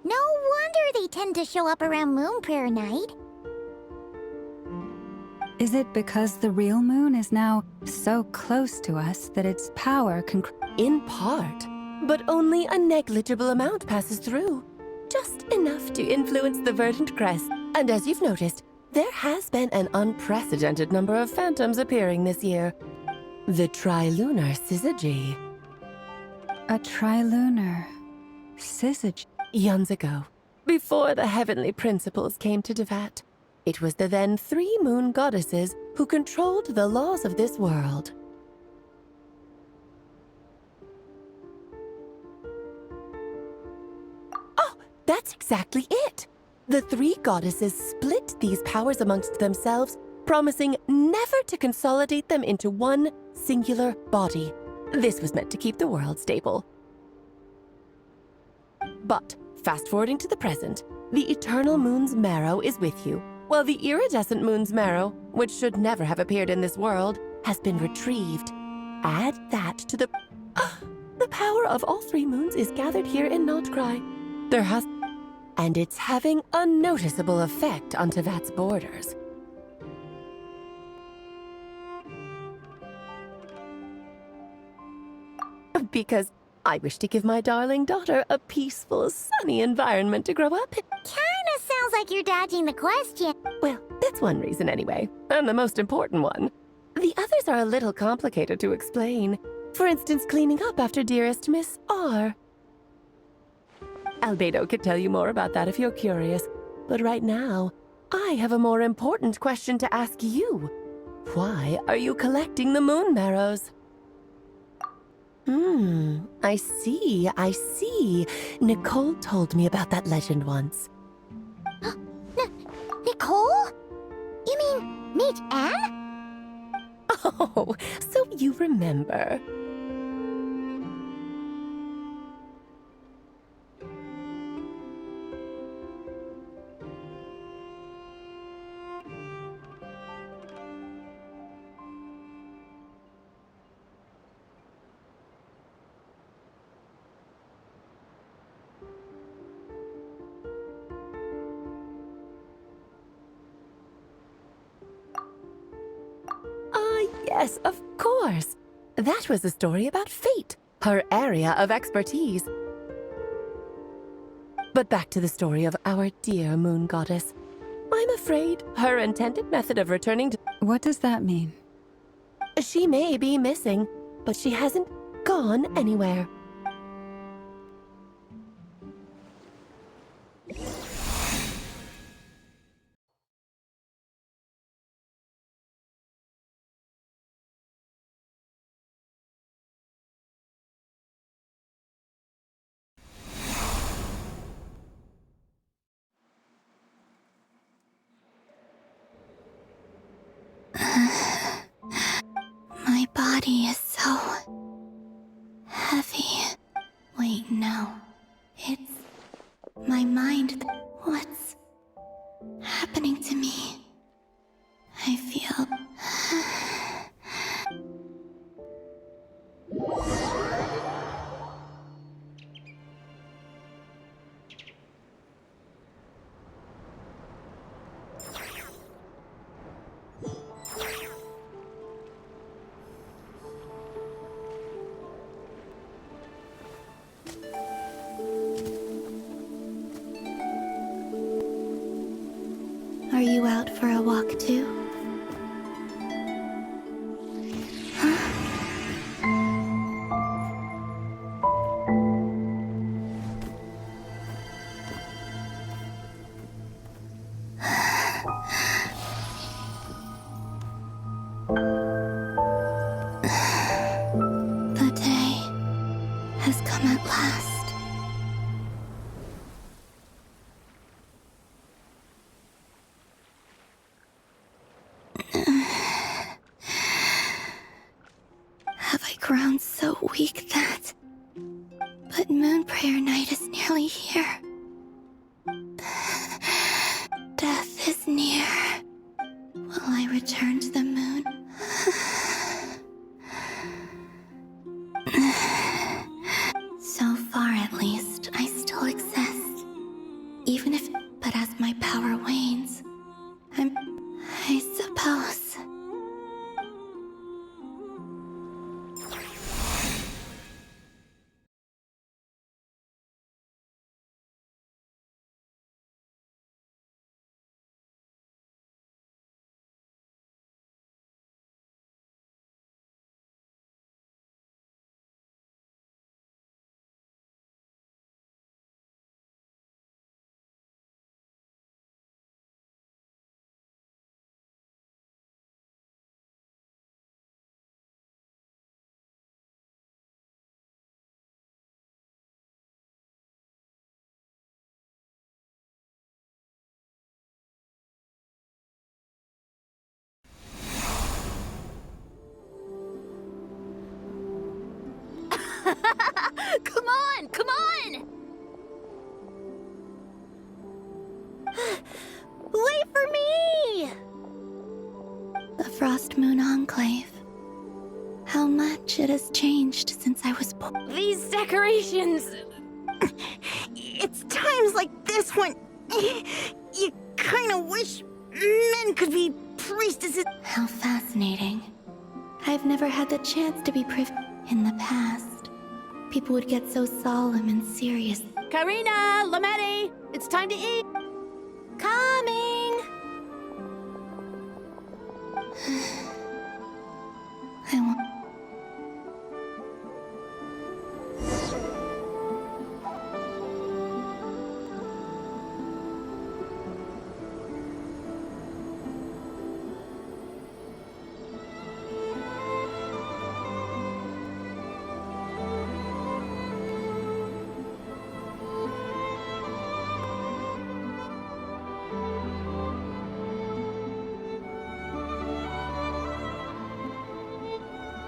No wonder they tend to show up around Moon Prayer Night. Is it because the real moon is now so close to us that its power can... In part, but only a negligible amount passes through. Just enough to influence the verdant crest. And as you've noticed, there has been an unprecedented number of phantoms appearing this year. The trilunar syzygy. A trilunar syzygy? Eons ago, before the heavenly principles came to Tevat, it was the then 3 moon goddesses who controlled the laws of this world. Oh, that's exactly it! The 3 goddesses split these powers amongst themselves, promising never to consolidate them into one singular body. This was meant to keep the world stable. But, fast-forwarding to the present, the eternal moon's marrow is with you, while the iridescent moon's marrow, which should never have appeared in this world, has been retrieved. Add that to the... the power of all 3 moons is gathered here in Notcry. There has... And it's having a noticeable effect on Tevat's borders. Because I wish to give my darling daughter a peaceful, sunny environment to grow up in. Kinda sounds like you're dodging the question. Well, that's one reason anyway, and the most important one. The others are a little complicated to explain. For instance, cleaning up after dearest Miss R. Albedo could tell you more about that if you're curious, but right now, I have a more important question to ask you. Why are you collecting the moon marrows? I see. Nicole told me about that legend once. Nicole? You mean Meet Anne? Oh, so you remember. Yes, of course. That was a story about fate, her area of expertise. But back to the story of our dear moon goddess. I'm afraid her intended method of returning to... What does that mean? She may be missing, but she hasn't gone anywhere. My body is so heavy. like to. The day has come at last. Have I grown so weak that... But Moon Prayer Night is nearly here. Death is near. Will I return to the moon? So far, at least, I still exist. Even if... But as my power wanes, I suppose... Come on, come on! Wait for me! The Frost Moon Enclave. How much it has changed since I was born. These decorations... It's times like this when... You kinda wish men could be priestesses. How fascinating. I've never had the chance to be privy. In the past, people would get so solemn and serious. Karina, Lametti, it's time to eat. Coming! I won't.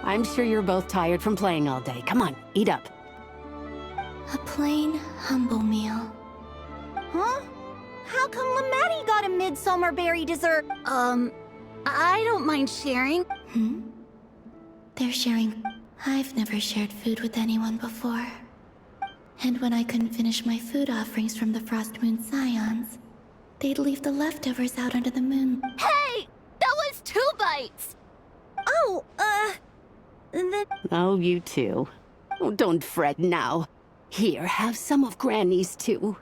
I'm sure you're both tired from playing all day. Come on, eat up. A plain, humble meal. Huh? How come Lametti got a midsummer berry dessert? I don't mind sharing. They're sharing. I've never shared food with anyone before. And when I couldn't finish my food offerings from the Frost Moon Scions, they'd leave the leftovers out under the moon. Hey! That was 2 bites! Oh, then... Oh, you too. Oh, don't fret now. Here, have some of Granny's too.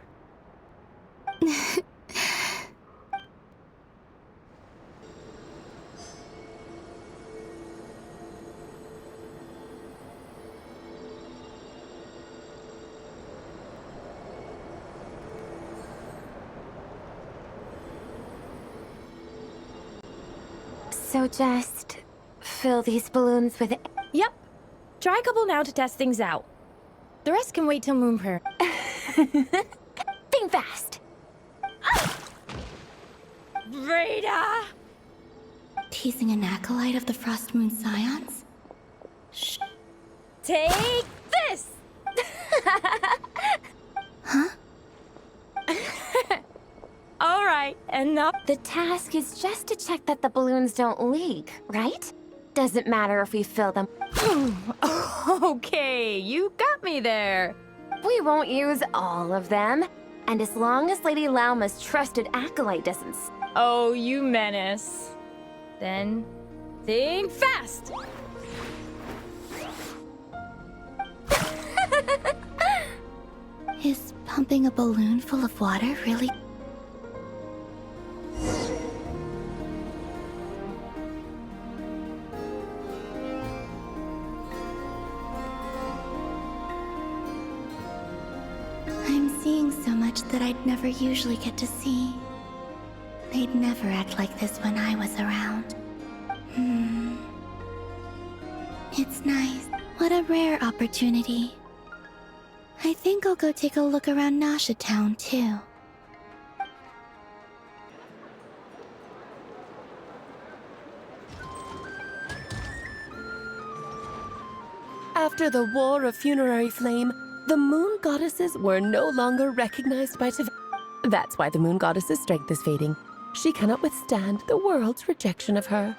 So just fill these balloons with it. Yep. Try a couple now to test things out. The rest can wait till Moon Prayer. Think fast. Rada! Teasing an acolyte of the Frost Moon Scions? Shh. Take this! Huh? All right, enough. The task is just to check that the balloons don't leak, right? Doesn't matter if we fill them. Okay, you got me there. We won't use all of them. And as long as Lady Lauma's trusted acolyte doesn't... Oh, you menace. Then, think fast! Is pumping a balloon full of water really... seeing so much that I'd never usually get to see. They'd never act like this when I was around. It's nice. What a rare opportunity. I think I'll go take a look around Nasha Town, too. After the War of Funerary Flame, the Moon Goddesses were no longer recognized by Teyvat. That's why the Moon Goddess's strength is fading. She cannot withstand the world's rejection of her.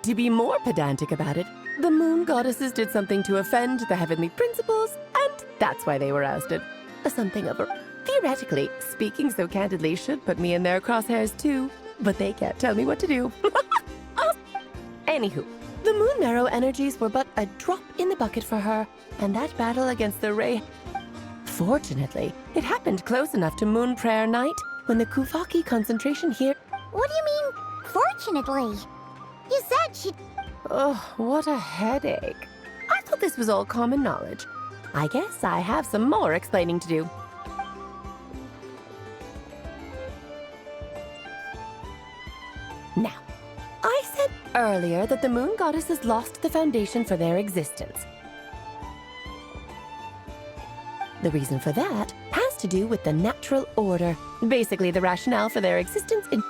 To be more pedantic about it, the Moon Goddesses did something to offend the heavenly principles, and that's why they were ousted. Something of a... Theoretically, speaking so candidly should put me in their crosshairs too, but they can't tell me what to do. Anywho, the Moon Marrow energies were but a drop in the bucket for her, and that battle against the Ray... Fortunately, it happened close enough to Moon Prayer Night when the Kuvaki concentration here... What do you mean, fortunately? You said she... Oh, what a headache. I thought this was all common knowledge. I guess I have some more explaining to do. Now, I said earlier that the Moon Goddesses lost the foundation for their existence. The reason for that has to do with the natural order, basically the rationale for their existence in...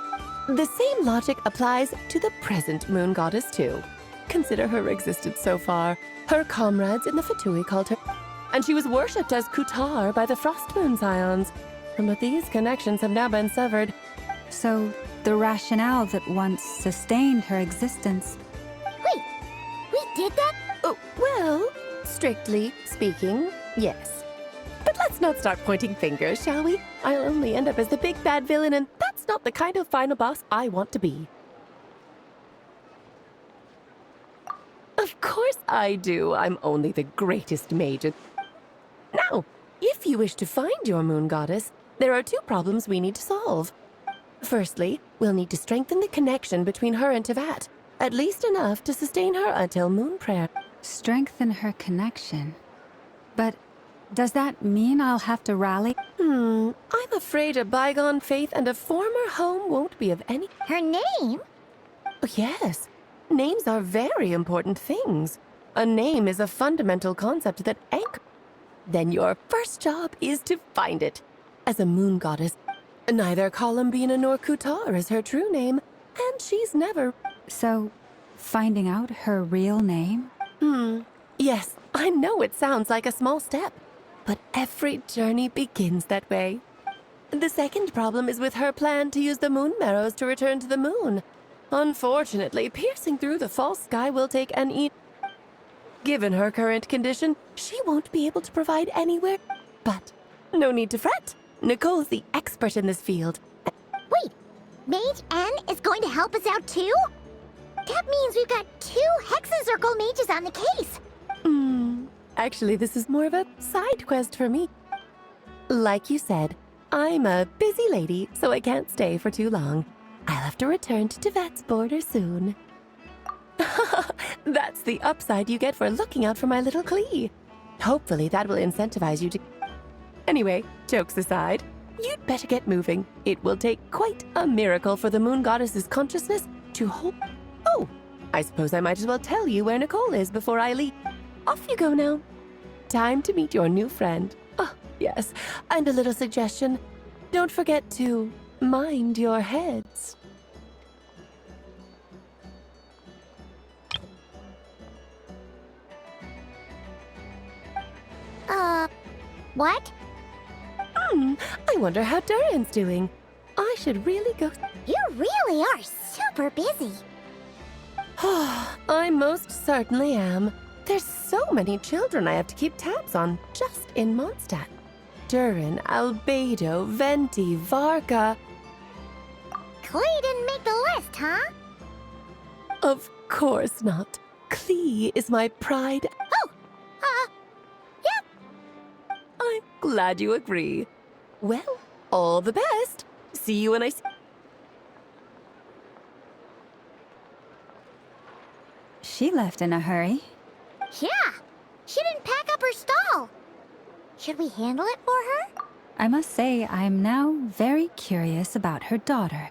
The same logic applies to the present Moon Goddess too. Consider her existence so far. Her comrades in the Fatui called her... And she was worshipped as Kutar by the Frost Moon Scions. But these connections have now been severed. So, the rationale that once sustained her existence... Wait, we did that? Oh, well, strictly speaking, yes. But let's not start pointing fingers, shall we? I'll only end up as the big bad villain, and that's not the kind of final boss I want to be. Of course I do. I'm only the greatest mage. Now, if you wish to find your Moon Goddess, there are two problems we need to solve. Firstly, we'll need to strengthen the connection between her and Teyvat, at least enough to sustain her until Moon Prayer. Strengthen her connection? But does that mean I'll have to rally? I'm afraid a bygone faith and a former home won't be of any... Her name? Oh, yes. Names are very important things. A name is a fundamental concept that anchors... Then your first job is to find it. As a Moon Goddess, neither Columbina nor Kutar is her true name, and she's never... So, finding out her real name? Yes, I know it sounds like a small step, but every journey begins that way. The second problem is with her plan to use the Moon Marrows to return to the moon. Unfortunately, piercing through the false sky will take an Given her current condition, she won't be able to provide anywhere. But no need to fret. Nicole's the expert in this field. Wait, Mage N is going to help us out too? That means we've got 2 Hexacircle mages on the case. Actually, this is more of a side quest for me. Like you said, I'm a busy lady, so I can't stay for too long. I'll have to return to Teyvat's border soon. That's the upside you get for looking out for my little Klee. Hopefully that will incentivize you to... Anyway, jokes aside, you'd better get moving. It will take quite a miracle for the Moon Goddess's consciousness to hold... Oh, I suppose I might as well tell you where Nicole is before I leave. Off you go now. Time to meet your new friend. Oh, yes, and a little suggestion. Don't forget to mind your heads. What? I wonder how Durin's doing. I should really go... You really are super busy. I most certainly am. There's so many children I have to keep tabs on just in Mondstadt. Durin, Albedo, Venti, Varka... Klee didn't make the list, huh? Of course not. Klee is my pride. Yep. I'm glad you agree. Well, all the best. See you when I see... She left in a hurry. Yeah, she didn't pack up up her stall. Should we handle it for her? I must say, I'm now very curious about her daughter.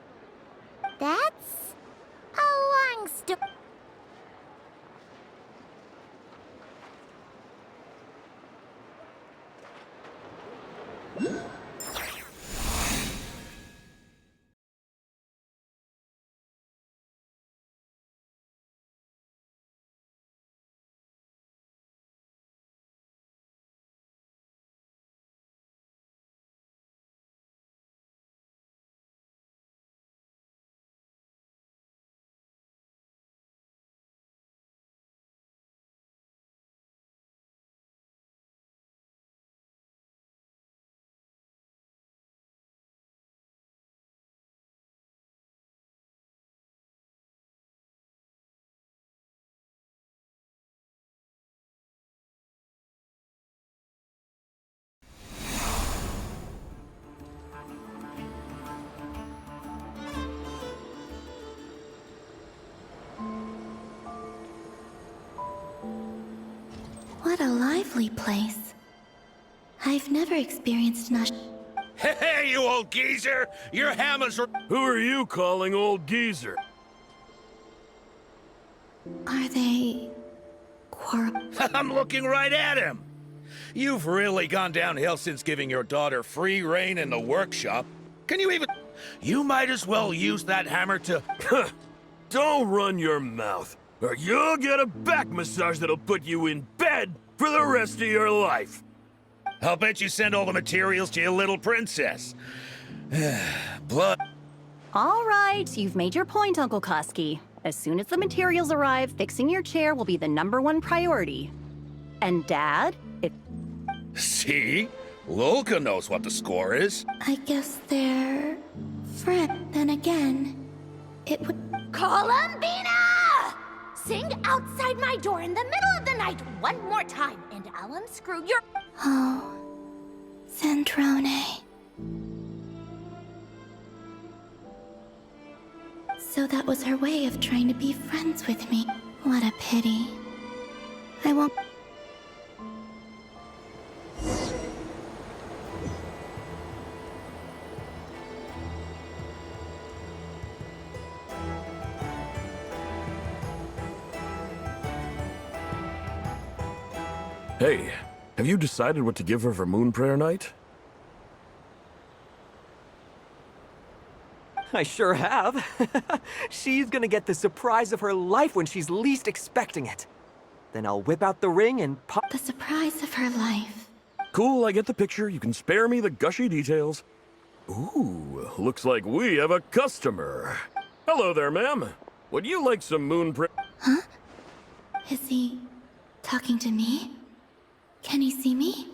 That's a long story. What a lively place. I've never experienced Hey, you old geezer! Your hammers are... Who are you calling old geezer? Are they... I'm looking right at him! You've really gone downhill since giving your daughter free reign in the workshop. Can you even... You might as well use that hammer to... Don't run your mouth, or you'll get a back massage that'll put you in bed for the rest of your life. I'll bet you send all the materials to your little princess. Blood. All right, you've made your point, Uncle Koski. As soon as the materials arrive, fixing your chair will be the #1 priority. And Dad, if... See? Lolka knows what the score is. I guess they're... friend. Then again, it would... Columbina! Sing outside my door in the middle of the night one more time, and I'll unscrew your... Oh... Centrone. So that was her way of trying to be friends with me. What a pity. I won't... Hey, have you decided what to give her for Moon Prayer Night? I sure have. She's gonna get the surprise of her life when she's least expecting it. Then I'll whip out the ring and pop... The surprise of her life. Cool, I get the picture. You can spare me the gushy details. Ooh, looks like we have a customer. Hello there, ma'am. Would you like some Moon Prayer? Huh? Is he... talking to me? Can he see me?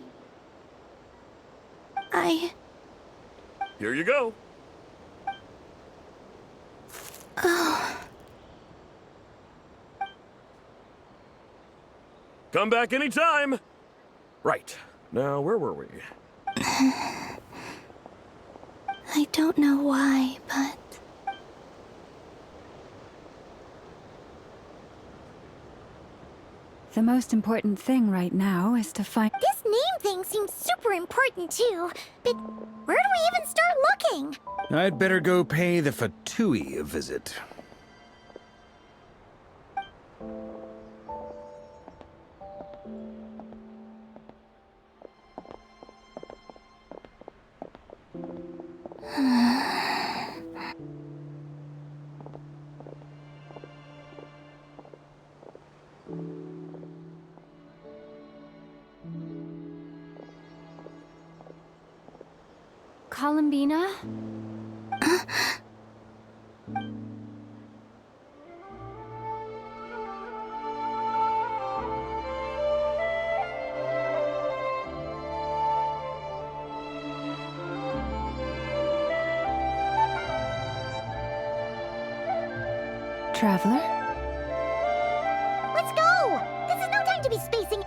Here you go. Oh... Come back anytime. Right. Now, where were we? I don't know why, but... The most important thing right now is to find... This name thing seems super important too, but where do we even start looking? I'd better go pay the Fatui a visit. Columbina? Traveler? Let's go! This is no time to be spacing...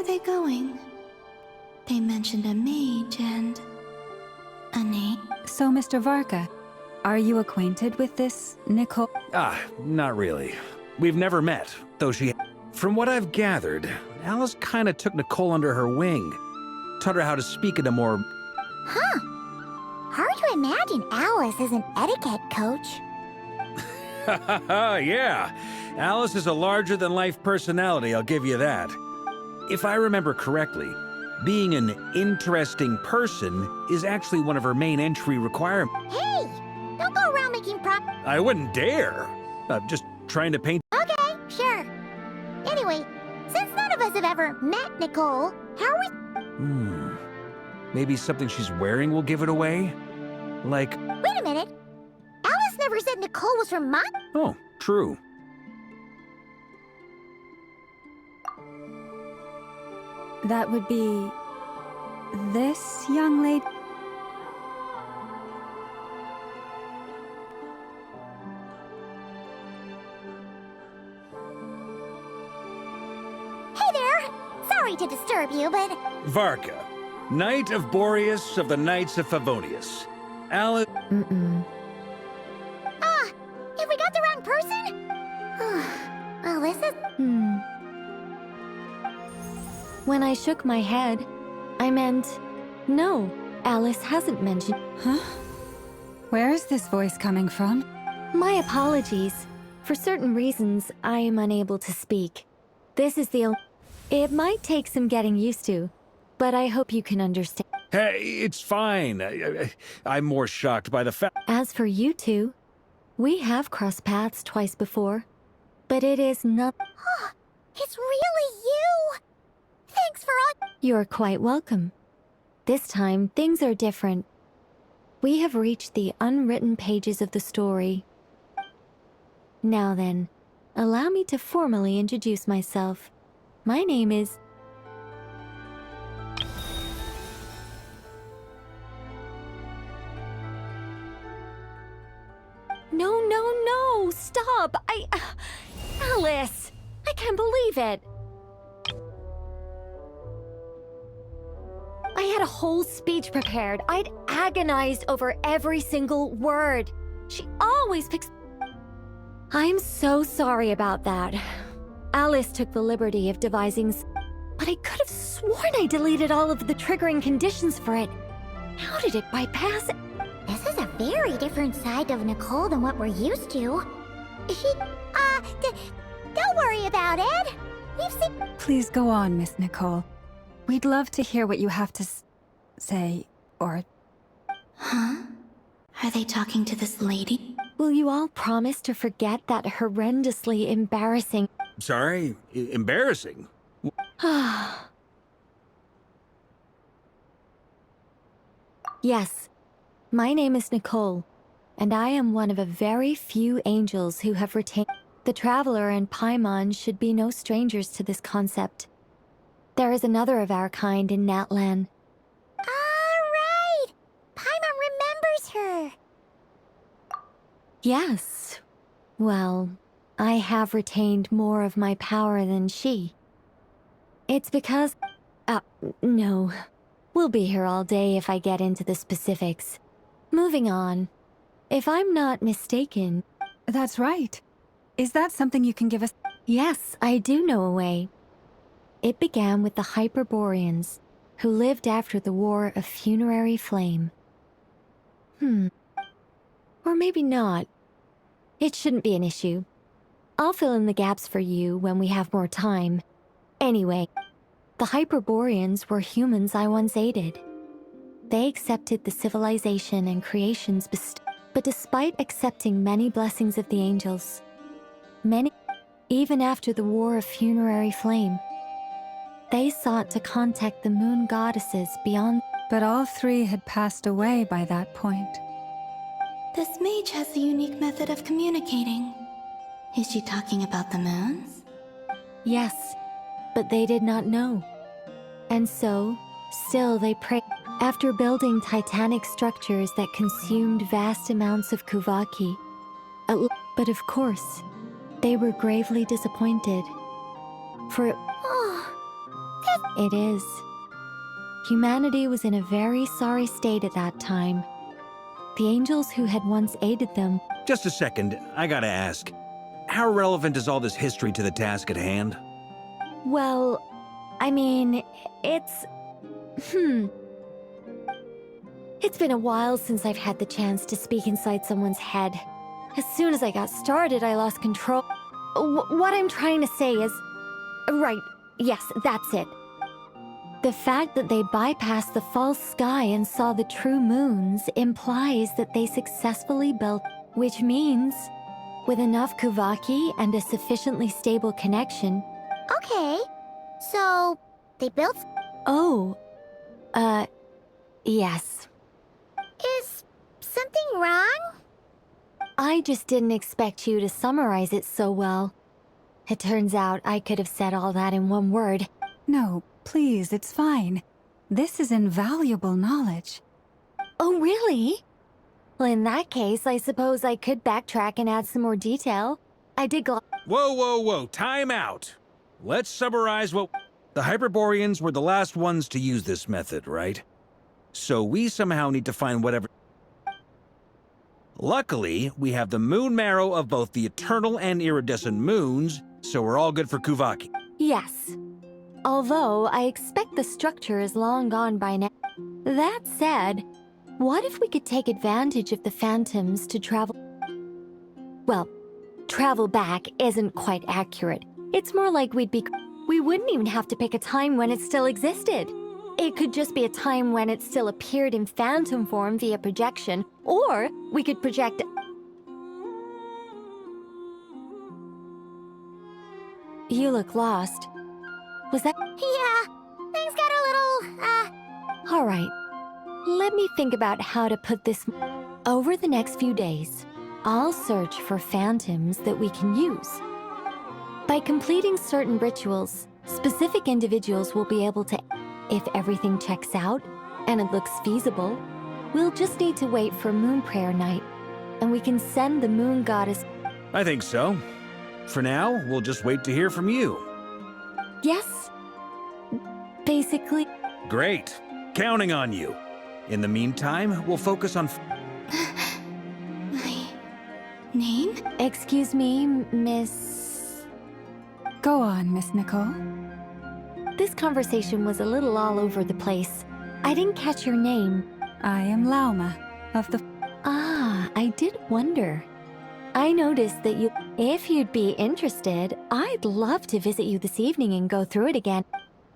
they going? They mentioned a mage and a name. So, Mr. Varka, are you acquainted with this Nicole? Not really. We've never met, though she... From what I've gathered, Alice kinda took Nicole under her wing. Taught her how to speak in a more... Huh. Hard to imagine Alice as an etiquette coach. Yeah. Alice is a larger-than-life personality, I'll give you that. If I remember correctly, being an interesting person is actually one of her main entry requirements. Hey! Don't go around making I wouldn't dare. I'm just trying to paint... Okay, sure. Anyway, since none of us have ever met Nicole, how are we... Maybe something she's wearing will give it away? Like... Wait a minute. Alice never said Nicole was from Oh, true. That would be... this young lady? Hey there! Sorry to disturb you, but... Varka, Knight of Boreas of the Knights of Favonius. Alice... Have we got the wrong person? Well, this is... When I shook my head, I meant, no, Alice hasn't mentioned... Huh? Where is this voice coming from? My apologies. For certain reasons, I am unable to speak. This is the... It might take some getting used to, but I hope you can understand. Hey, it's fine. I'm more shocked by the fact... As for you two, we have crossed paths twice before, but it is not... It's really you! Thanks for all... You're quite welcome. This time, things are different. We have reached the unwritten pages of the story. Now then, allow me to formally introduce myself. My name is... No, stop! Alice! I can't believe it! I had a whole speech prepared. I'd agonized over every single word. She always picks... I'm so sorry about that. Alice took the liberty of devising... But I could have sworn I deleted all of the triggering conditions for it. How did it bypass it? This is a very different side of Nicole than what we're used to. Don't worry about it. We've seen... Please go on, Miss Nicole. We'd love to hear what you have to say, or... Huh? Are they talking to this lady? Will you all promise to forget that horrendously embarrassing... Sorry? Embarrassing? Yes. My name is Nicole, and I am one of a very few angels who have retained... The Traveler and Paimon should be no strangers to this concept. There is another of our kind in Natlan. Right! Paimon remembers her. Yes. Well, I have retained more of my power than she. It's because... no. We'll be here all day if I get into the specifics. Moving on. If I'm not mistaken... That's right. Is that something you can give us? Yes, I do know a way. It began with the Hyperboreans, who lived after the War of Funerary Flame. Or maybe not. It shouldn't be an issue. I'll fill in the gaps for you when we have more time. Anyway, the Hyperboreans were humans I once aided. They accepted the civilization and creations but despite accepting many blessings of the angels, even after the War of Funerary Flame, they sought to contact the moon goddesses beyond... But all three had passed away by that point. This mage has a unique method of communicating. Is she talking about the moons? Yes, but they did not know. And so, still they prayed. After building titanic structures that consumed vast amounts of Kuvaki. But of course, they were gravely disappointed. For it... is... It is. Humanity was in a very sorry state at that time. The angels who had once aided them... Just a second, I gotta ask. How relevant is all this history to the task at hand? Well, I mean, it's... It's been a while since I've had the chance to speak inside someone's head. As soon as I got started, I lost control. What I'm trying to say is... Right, yes, that's it. The fact that they bypassed the false sky and saw the true moons implies that they successfully built... Which means, with enough Kuvaki and a sufficiently stable connection... Okay, so they built... Oh, yes. Is something wrong? I just didn't expect you to summarize it so well. It turns out I could have said all that in one word. No, please, it's fine. This is invaluable knowledge. Oh, really? Well, in that case, I suppose I could backtrack and add some more detail. I did Whoa, whoa, whoa, time out! Let's summarize what... The Hyperboreans were the last ones to use this method, right? So we somehow need to find whatever... Luckily, we have the moon marrow of both the eternal and iridescent moons, so we're all good for Kuvaki. Yes. Although, I expect the structure is long gone by now. That said, what if we could take advantage of the phantoms to travel... Well, travel back isn't quite accurate. It's more like we wouldn't even have to pick a time when it still existed. It could just be a time when it still appeared in phantom form via projection, or we could project... You look lost. Was that... Yeah, things got a little, All right. Let me think about how to put this... Over the next few days, I'll search for phantoms that we can use. By completing certain rituals, specific individuals will be able to... If everything checks out, and it looks feasible, we'll just need to wait for Moon Prayer Night, and we can send the Moon Goddess... I think so. For now, we'll just wait to hear from you. Yes. Basically... Great. Counting on you. In the meantime, we'll focus on... My... name? Excuse me, Miss... Go on, Miss Nicole. This conversation was a little all over the place. I didn't catch your name. I am Lauma, of the... Ah, I did wonder. I noticed that you... If you'd be interested, I'd love to visit you this evening and go through it again.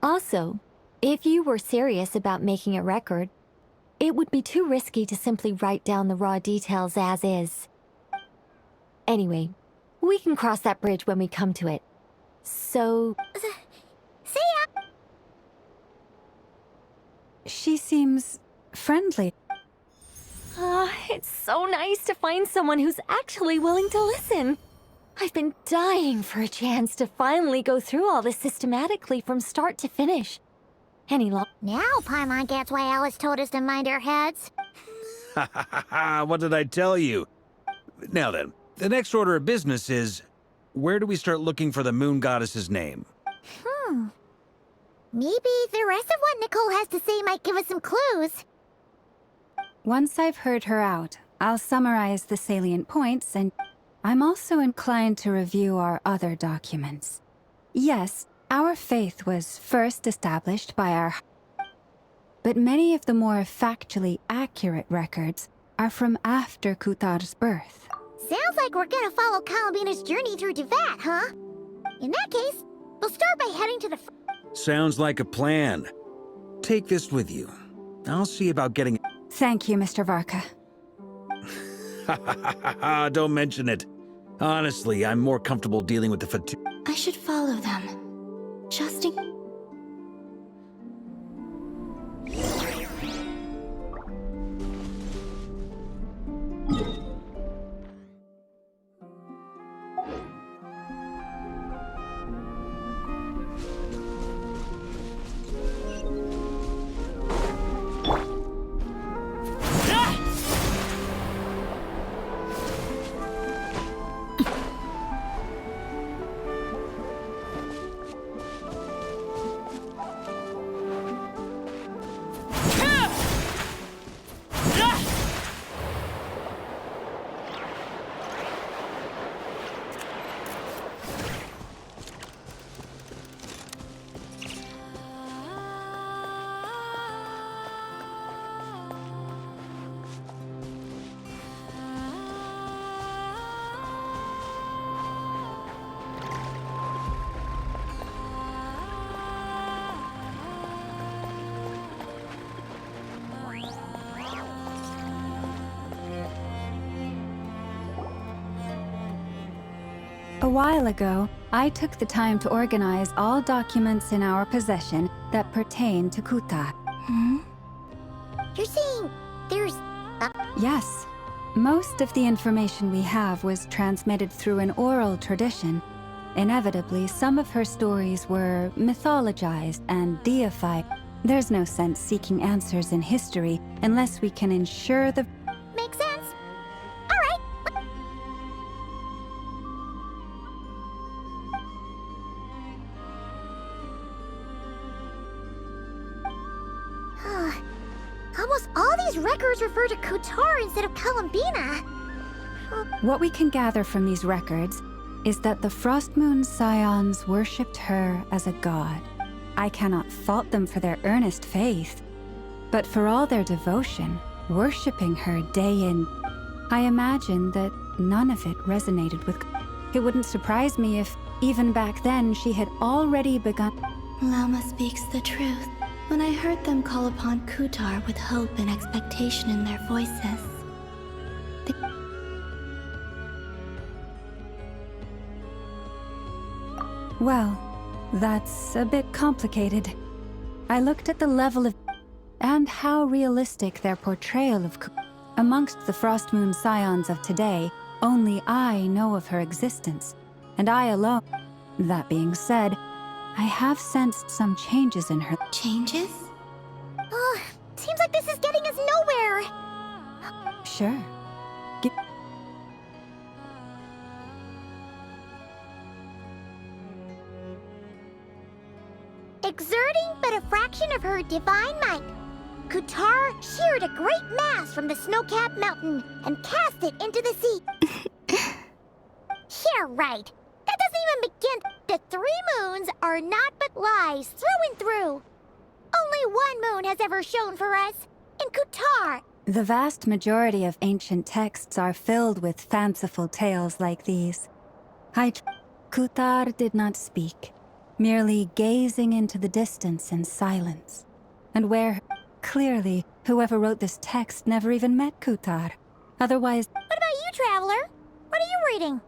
Also, if you were serious about making a record, it would be too risky to simply write down the raw details as is. Anyway, we can cross that bridge when we come to it. So... See ya! She seems friendly. It's so nice to find someone who's actually willing to listen. I've been dying for a chance to finally go through all this systematically from start to finish. Now Paimon gets why Alice told us to mind our heads. Ha ha ha ha, what did I tell you? Now then, the next order of business is... Where do we start looking for the Moon Goddess's name? Maybe the rest of what Nicole has to say might give us some clues. Once I've heard her out, I'll summarize the salient points, and I'm also inclined to review our other documents. Yes, our faith was first established by our... But many of the more factually accurate records are from after Kutar's birth. Sounds like we're gonna follow Kalabina's journey through Devat, huh? In that case, we'll start by heading to the... Sounds like a plan. Take this with you. I'll see about getting... Thank you, Mr. Varka. Ha ha ha ha ha, don't mention it. Honestly, I'm more comfortable dealing with the fatigue. I should follow them. Just in... A while ago, I took the time to organize all documents in our possession that pertain to Kuta. You're saying there's Yes. Most of the information we have was transmitted through an oral tradition. Inevitably, some of her stories were mythologized and deified. There's no sense seeking answers in history unless we can ensure the... Makes sense. All right. Almost all these records refer to Kutar instead of Columbina. What we can gather from these records is that the Frost Moon Scions worshipped her as a god. I cannot fault them for their earnest faith, but for all their devotion, worshipping her day in, I imagine that none of it resonated with... It wouldn't surprise me if, even back then, she had already begun... Lama speaks the truth. When I heard them call upon Kutar with hope and expectation in their voices, Well, that's a bit complicated. I looked at the level of... and how realistic their portrayal of... Amongst the Frost Moon Scions of today, only I know of her existence, and I alone. That being said, I have sensed some changes in her. Changes? Oh, seems like this is getting us nowhere. Sure. Exerting but a fraction of her divine might, Kutar sheared a great mass from the snow-capped mountain and cast it into the sea. Yeah, right. That doesn't even begin. The 3 moons are not but lies through and through. Only one moon has ever shone for us, in Kutar. The vast majority of ancient texts are filled with fanciful tales like these. Kutar did not speak, merely gazing into the distance in silence. And where, clearly, whoever wrote this text never even met Kutar. Otherwise... What about you, Traveler? What are you reading?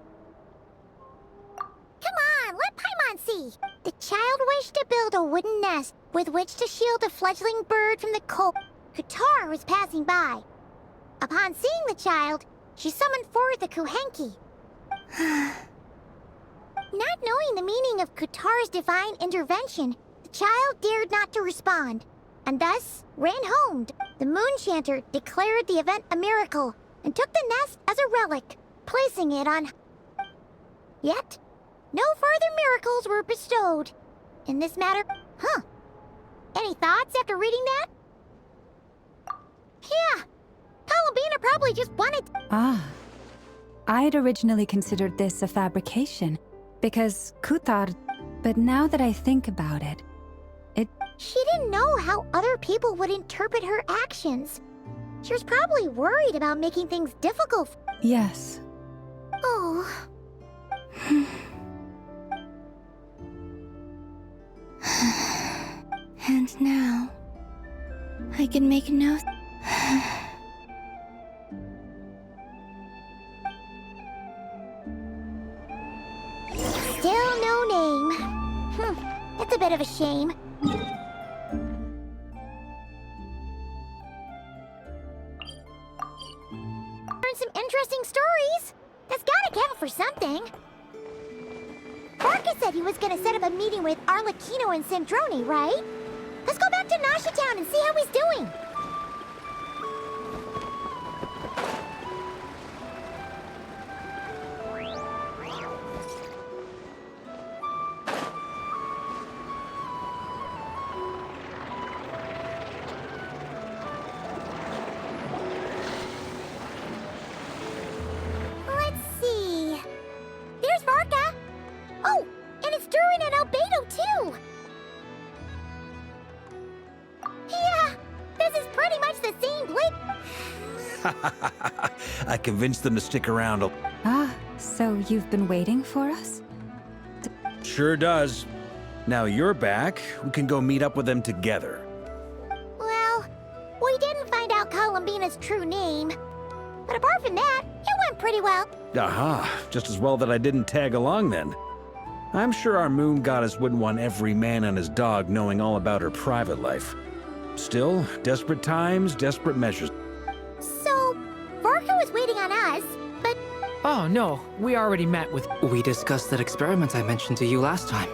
Come on, let Paimon see. The child wished to build a wooden nest with which to shield a fledgling bird from the cold. Kutar was passing by. Upon seeing the child, she summoned forth a Kuhenki. Not knowing the meaning of Kutar's divine intervention, the child dared not to respond, and thus ran home. The moon chanter declared the event a miracle and took the nest as a relic, placing it on... Yet, no further miracles were bestowed. In this matter, Any thoughts after reading that? Yeah, Columbina probably just wanted... Ah. I'd originally considered this a fabrication, because Kutar... But now that I think about it, She didn't know how other people would interpret her actions. She was probably worried about making things difficult. Yes. Oh. And now, I can make no... Still no name. That's a bit of a shame. Learned some interesting stories. That's gotta count for something. Marcus said he was gonna set up a meeting with Arlecchino and Sandrone, right? Let's go back to Nasha Town and see how he's doing. Let's see. There's Varka. Oh, and it's Durin and Albedo too. Yeah, this is pretty much the same place. I convinced them to stick around. Ah, so you've been waiting for us? Sure does. Now you're back, we can go meet up with them together. Well, we didn't find out Columbina's true name. But apart from that, it went on pretty well. Aha, just as well that I didn't tag along then. I'm sure our moon goddess wouldn't want every man and his dog knowing all about her private life. Still, desperate times, desperate measures. So, Varka was waiting on us, but... Oh, no. We already met with... We discussed that experiment I mentioned to you last time.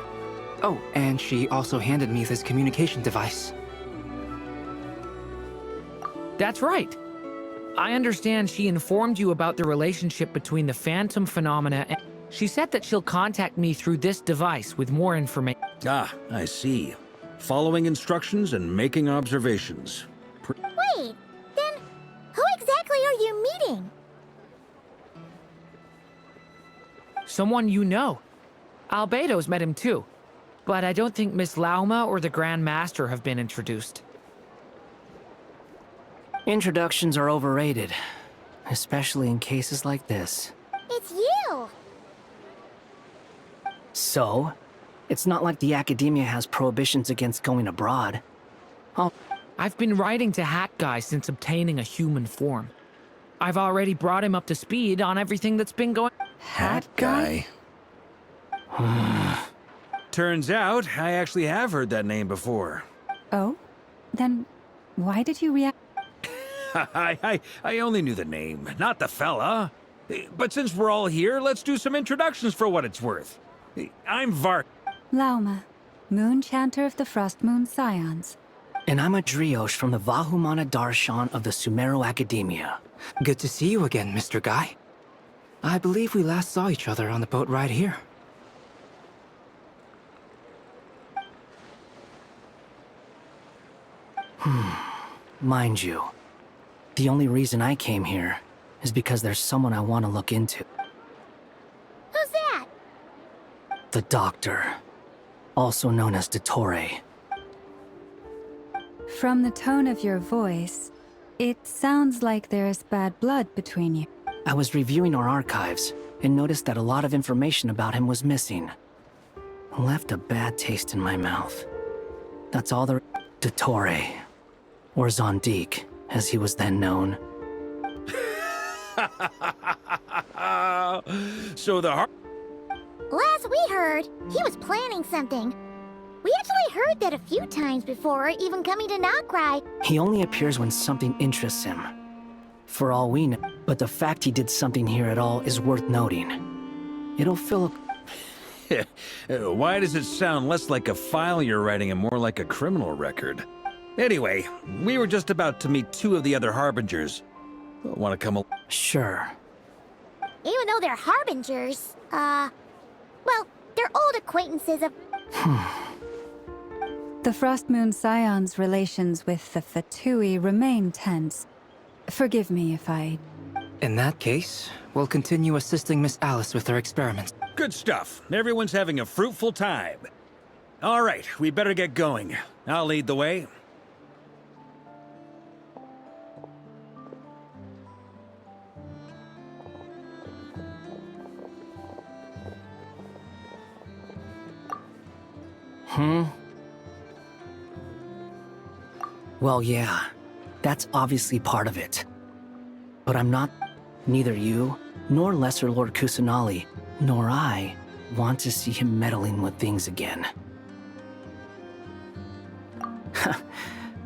Oh, and she also handed me this communication device. That's right. I understand she informed you about the relationship between the phantom phenomena and... She said that she'll contact me through this device with more information. Ah, I see. Following instructions and making observations. Wait, then who exactly are you meeting? Someone you know. Albedo's met him too. But I don't think Miss Lauma or the Grand Master have been introduced. Introductions are overrated, especially in cases like this. It's you! So, it's not like the Academia has prohibitions against going abroad. I've been writing to Hat Guy since obtaining a human form. I've already brought him up to speed on everything that's been going... Hat Guy? Turns out, I actually have heard that name before. Oh? Then why did you react? I only knew the name, not the fella. But since we're all here, let's do some introductions for what it's worth. I'm Vark. Lauma, Moon Chanter of the Frost Moon Scions. And I'm a Drioche from the Vahumana Darshan of the Sumeru Academia. Good to see you again, Mr. Guy. I believe we last saw each other on the boat ride here. Mind you, the only reason I came here is because there's someone I want to look into. Who's that? The Doctor, also known as Dottore. From the tone of your voice, it sounds like there is bad blood between you. I was reviewing our archives and noticed that a lot of information about him was missing. Left a bad taste in my mouth. That's all the... Dottore, or Zondique, as he was then known. So the heart... Last we heard, he was planning something. We actually heard that a few times before, even coming to Nokrai. He only appears when something interests him. For all we know, but the fact he did something here at all is worth noting. It'll fill up... Why does it sound less like a file you're writing and more like a criminal record? Anyway, we were just about to meet two of the other Harbingers. Want to come Sure. Even though they're Harbingers, well, they're old acquaintances of... The Frost Moon Scions' relations with the Fatui remain tense. Forgive me if I... In that case, we'll continue assisting Miss Alice with her experiments. Good stuff. Everyone's having a fruitful time. All right, we better get going. I'll lead the way. Well, yeah. That's obviously part of it. But I'm not... Neither you, nor Lesser Lord Kusanali, nor I, want to see him meddling with things again.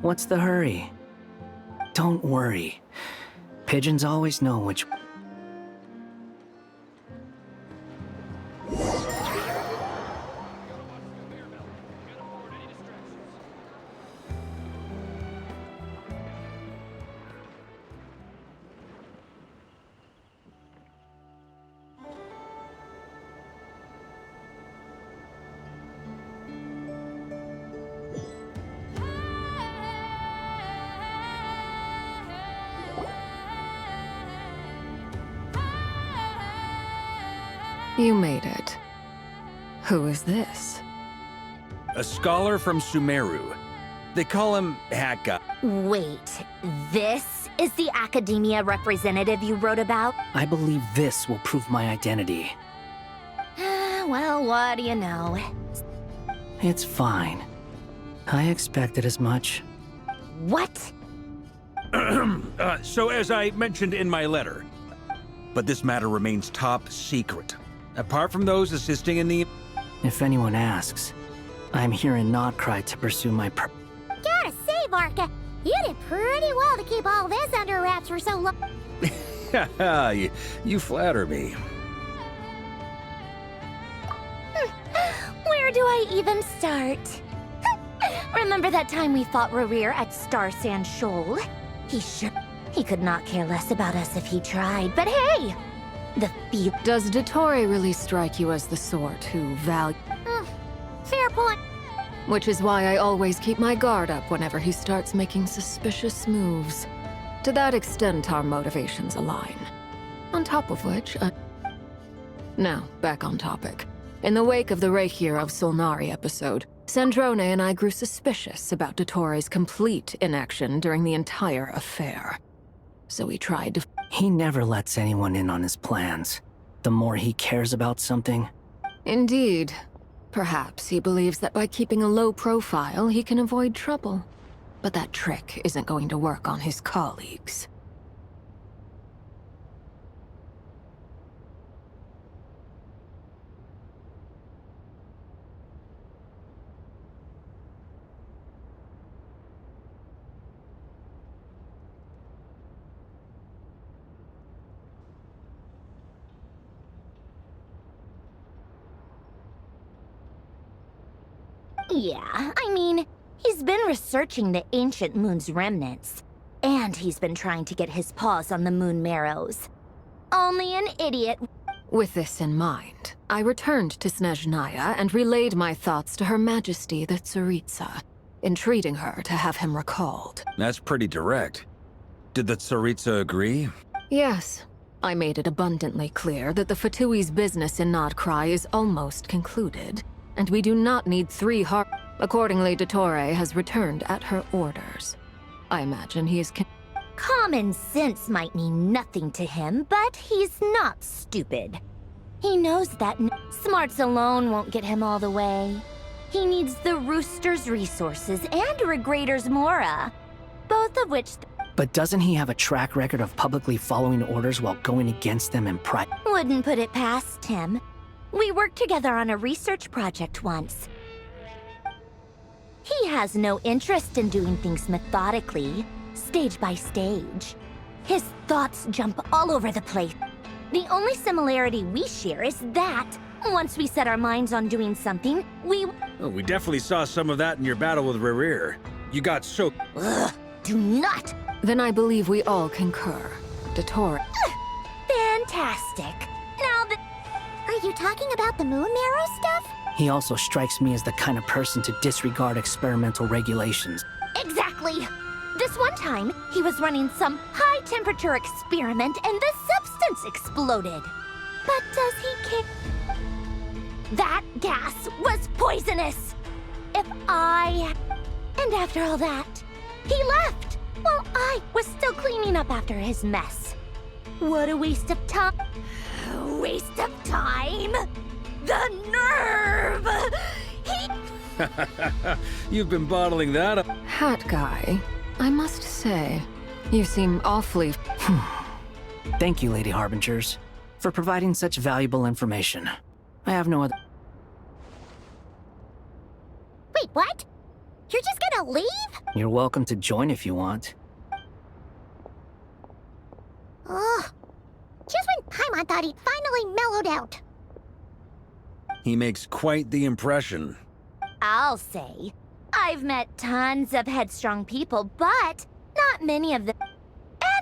What's the hurry? Don't worry. Pigeons always know which... You made it. Who is this? A scholar from Sumeru. They call him Hat Guy. Wait, this is the Academia representative you wrote about? I believe this will prove my identity. Well, what do you know? It's fine. I expected as much. What? So as I mentioned in my letter, but this matter remains top secret. Apart from those assisting in the... If anyone asks, I'm here in Nodcry to pursue my Gotta say, Barca, you did pretty well to keep all this under wraps for so long. you flatter me. Where do I even start? Remember that time we fought Rerir at Star Sand Shoal? He could not care less about us if he tried, but hey! Does Dottore really strike you as the sort who value... Fair point. Which is why I always keep my guard up whenever he starts making suspicious moves. To that extent, our motivations align. On top of which, Now, back on topic. In the wake of the Reikir of Solnari episode, Sandrone and I grew suspicious about Dottore's complete inaction during the entire affair. So we tried to... He never lets anyone in on his plans. The more he cares about something... Indeed. Perhaps he believes that by keeping a low profile, he can avoid trouble. But that trick isn't going to work on his colleagues. Yeah, I mean, he's been researching the ancient moon's remnants. And he's been trying to get his paws on the moon marrows. Only an idiot... With this in mind, I returned to Snezhnaya and relayed my thoughts to Her Majesty the Tsaritsa, entreating her to have him recalled. That's pretty direct. Did the Tsaritsa agree? Yes. I made it abundantly clear that the Fatui's business in Nodcry is almost concluded, and we do not need 3 Accordingly, Dottore has returned at her orders. I imagine he is Common sense might mean nothing to him, but he's not stupid. He knows that smarts alone won't get him all the way. He needs the Rooster's resources and Regrator's Mora, both of which... But doesn't he have a track record of publicly following orders while going against them in private? Wouldn't put it past him. We worked together on a research project once. He has no interest in doing things methodically, stage by stage. His thoughts jump all over the place. The only similarity we share is that, once we set our minds on doing something, we... Oh, we definitely saw some of that in your battle with Rerir. You got so... Ugh, do not! Then I believe we all concur. Dottore... Fantastic. Now that... Are you talking about the moon marrow stuff? He also strikes me as the kind of person to disregard experimental regulations. Exactly! This one time, he was running some high-temperature experiment and the substance exploded. But does he care? That gas was poisonous! And after all that, he left while I was still cleaning up after his mess. What a waste of time. Waste of time? The nerve! You've been bottling that up. Hat guy, I must say, you seem awfully... Thank you, Lady Harbingers, for providing such valuable information. I have no other... Wait, what? You're just gonna leave? You're welcome to join if you want. Ugh. Just when Paimon thought he'd finally mellowed out. He makes quite the impression. I'll say. I've met tons of headstrong people, but not many of them.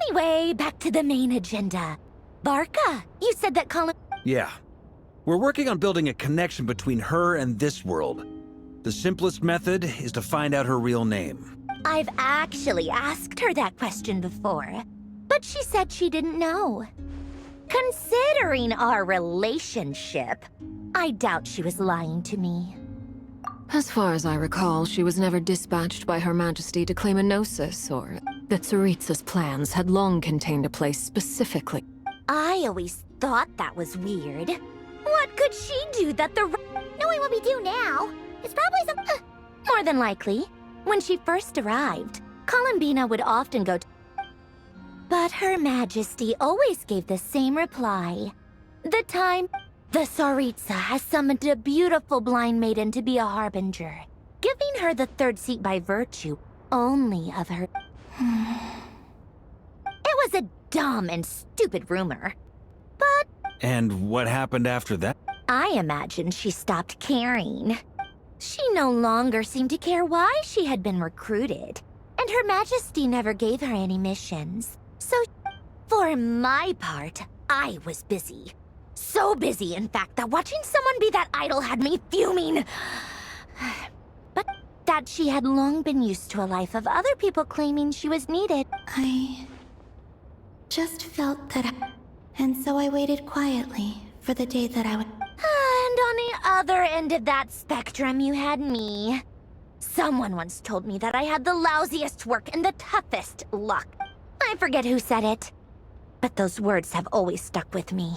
Anyway, back to the main agenda. Barca, you said that Colin... Yeah. We're working on building a connection between her and this world. The simplest method is to find out her real name. I've actually asked her that question before, but she said she didn't know. Considering our relationship, I doubt she was lying to me. As far as I recall, she was never dispatched by Her Majesty to claim a gnosis, or that Tsaritsa's plans had long contained a place specifically. I always thought that was weird. What could she do that the... Knowing what we do now, it's probably some... More than likely. When she first arrived, Columbina would often go to... But Her Majesty always gave the same reply. The time the Tsaritsa has summoned a beautiful blind maiden to be a harbinger, giving her the third seat by virtue only of her. It was a dumb and stupid rumor. But And what happened after that? I imagine she stopped caring. She no longer seemed to care why she had been recruited, and Her Majesty never gave her any missions. So, for my part, I was busy. So busy, in fact, that watching someone be that idol had me fuming. But that she had long been used to a life of other people claiming she was needed. I just felt that and so I waited quietly for the day that I would... And on the other end of that spectrum, you had me. Someone once told me that I had the lousiest work and the toughest luck. I forget who said it, but those words have always stuck with me.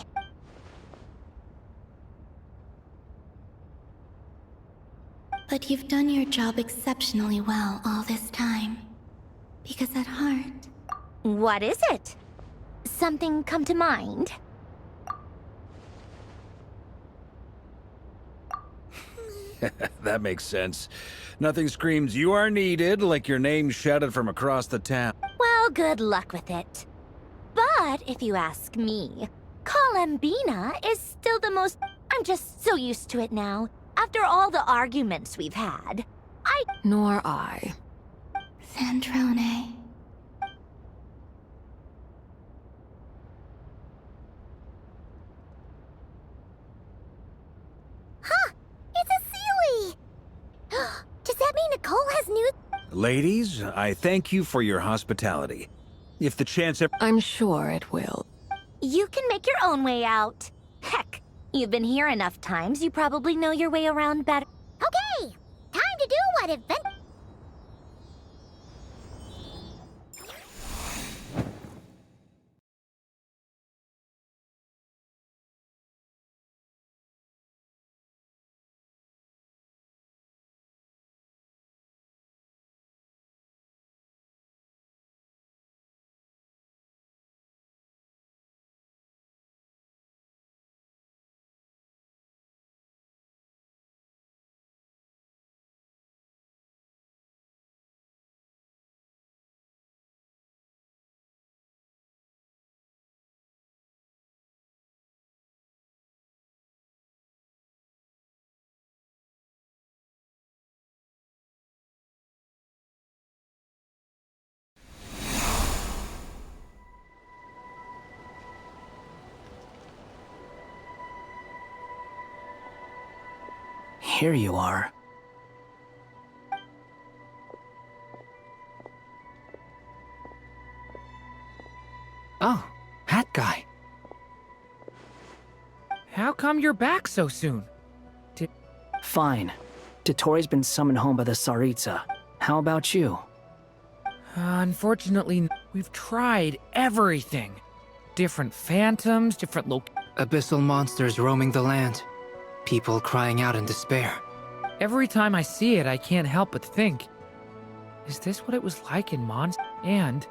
But you've done your job exceptionally well all this time. Because at heart... What is it? Something come to mind? That makes sense. Nothing screams you are needed like your name shouted from across the town. Well, good luck with it. But if you ask me, Kalambina is still the most... I'm just so used to it now. After all the arguments we've had, Nor I. Sandrone. Huh! It's a Sealy! Does that mean Nicole has new... Ladies, I thank you for your hospitality. If the chance ever... I'm sure it will. You can make your own way out. Heck, you've been here enough times, you probably know your way around better. Okay! Time to do what event... Here you are. Oh, hat guy. How come you're back so soon? Fine. Dottore been summoned home by the Tsaritsa. How about you? Unfortunately, we've tried everything. Different phantoms, different Abyssal monsters roaming the land. People crying out in despair. Every time I see it, I can't help but think, is this what it was like in Mons? And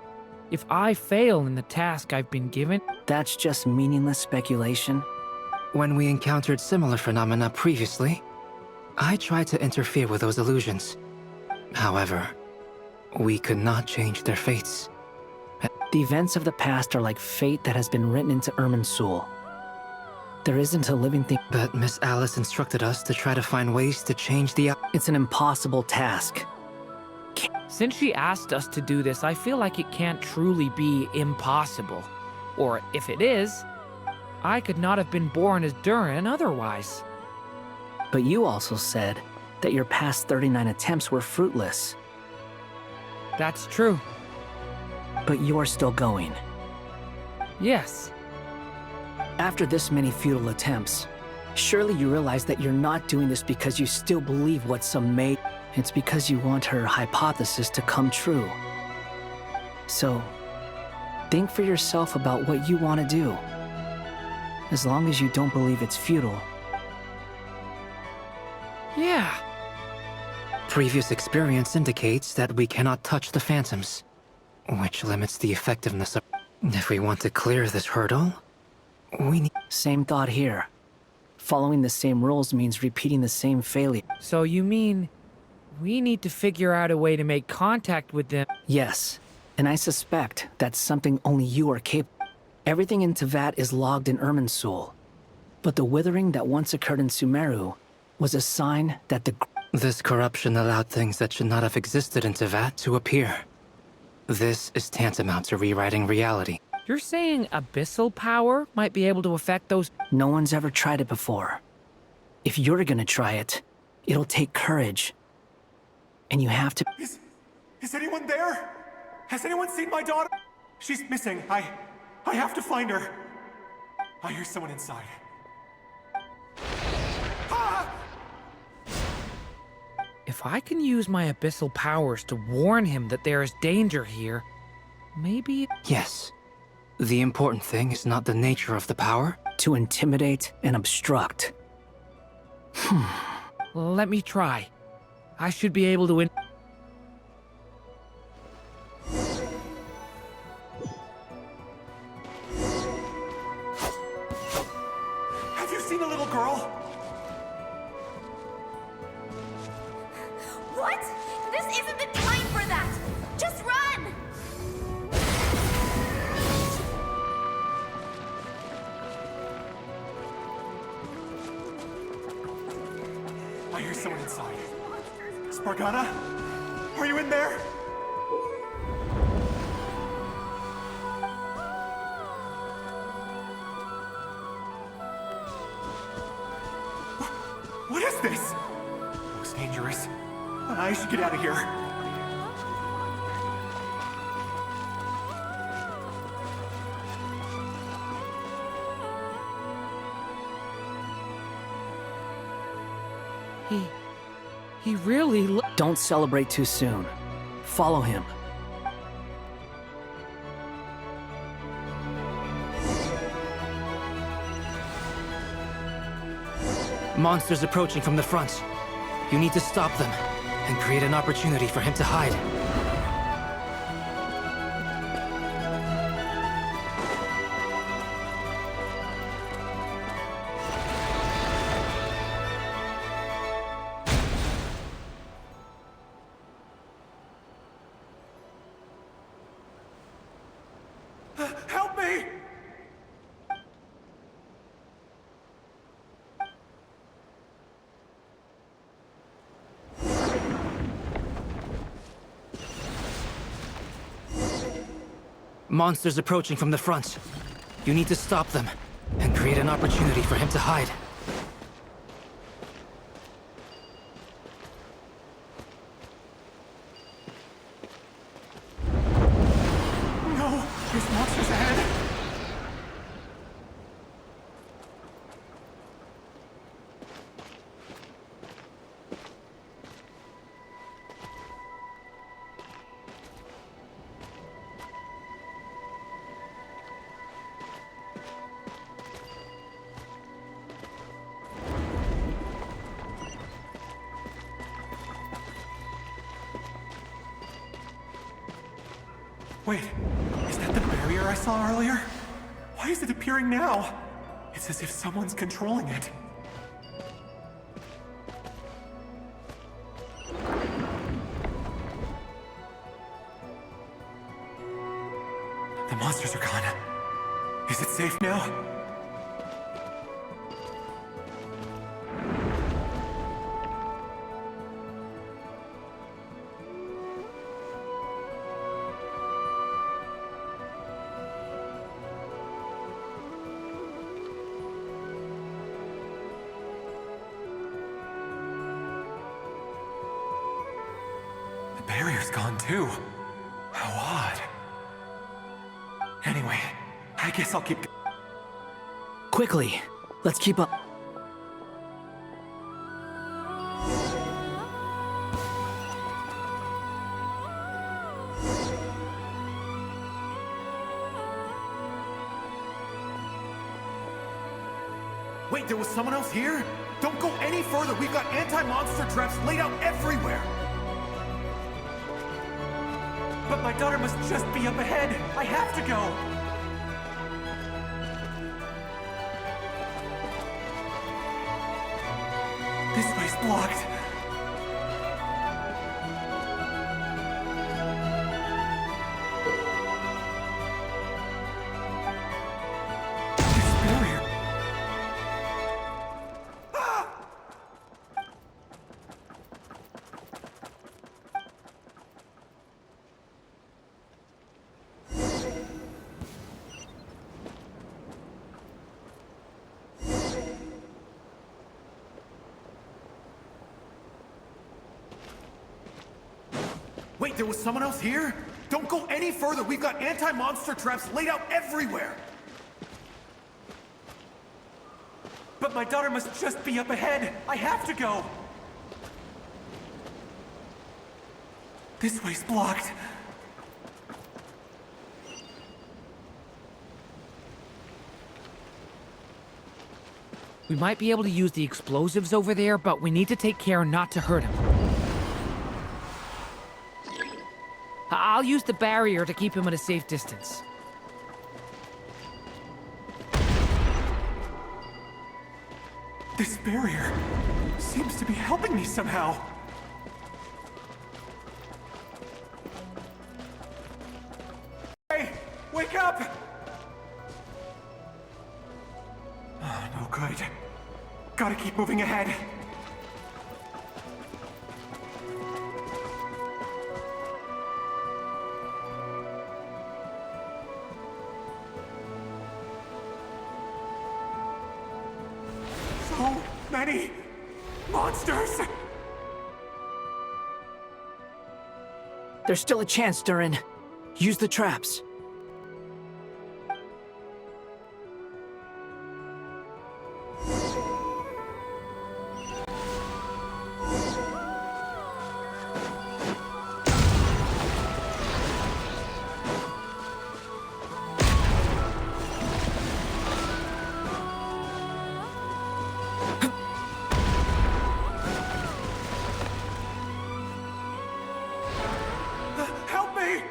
if I fail in the task I've been given... That's just meaningless speculation. When we encountered similar phenomena previously, I tried to interfere with those illusions. However, we could not change their fates. The events of the past are like fate that has been written into Irminsul. There isn't a living thing. But Miss Alice instructed us to try to find ways to change the... It's an impossible task. Since she asked us to do this, I feel like it can't truly be impossible. Or if it is, I could not have been born as Durin otherwise. But you also said that your past 39 attempts were fruitless. That's true. But you're still going. Yes. After this many futile attempts, surely you realize that you're not doing this because you still believe what some made. It's because you want her hypothesis to come true. So, think for yourself about what you want to do. As long as you don't believe it's futile. Yeah. Previous experience indicates that we cannot touch the phantoms, which limits the effectiveness of... If we want to clear this hurdle, we need... Same thought here. Following the same rules means repeating the same failure. So you mean we need to figure out a way to make contact with them? Yes, and I suspect that's something only you are capable. Everything in Tevat is logged in Irminsul, but the withering that once occurred in Sumeru was a sign that the... This corruption allowed things that should not have existed in Tevat to appear. This is tantamount to rewriting reality. You're saying abyssal power might be able to affect those... No one's ever tried it before. If you're gonna try it, it'll take courage. And you have to... Is anyone there? Has anyone seen my daughter? She's missing. I have to find her. I hear someone inside. If I can use my abyssal powers to warn him that there is danger here, maybe... Yes. The important thing is not the nature of the power. To intimidate and obstruct. Let me try. I should be able to... Have you seen a little girl? What? This isn't the time for that! Just run! I hear someone inside. Spargana? Are you in there? What is this? Looks dangerous. I should get out of here. He really... Don't celebrate too soon. Follow him. Monsters approaching from the front. You need to stop them and create an opportunity for him to hide. Help me! Monsters approaching from the front. You need to stop them and create an opportunity for him to hide. No! There's monsters ahead! Wait, is that the barrier I saw earlier? Why is it appearing now? It's as if someone's controlling it. The monsters are gone. Is it safe now? The barrier's gone too. How odd. Anyway, I guess I'll keep... Quickly, let's keep up. Wait, there was someone else here? Don't go any further. We've got anti-monster traps laid out everywhere. But my daughter must just be up ahead. I have to go. blocked. This barrier. Wait, there was someone else here? Don't go any further. We've got anti-monster traps laid out everywhere. But my daughter must just be up ahead. I have to go. This way's blocked. We might be able to use the explosives over there, but we need to take care not to hurt him. I'll use the barrier to keep him at a safe distance. This barrier seems to be helping me somehow. Hey, wake up! Oh, no good. Gotta keep moving ahead. So many monsters! There's still a chance, Durin. Use the traps. Help me!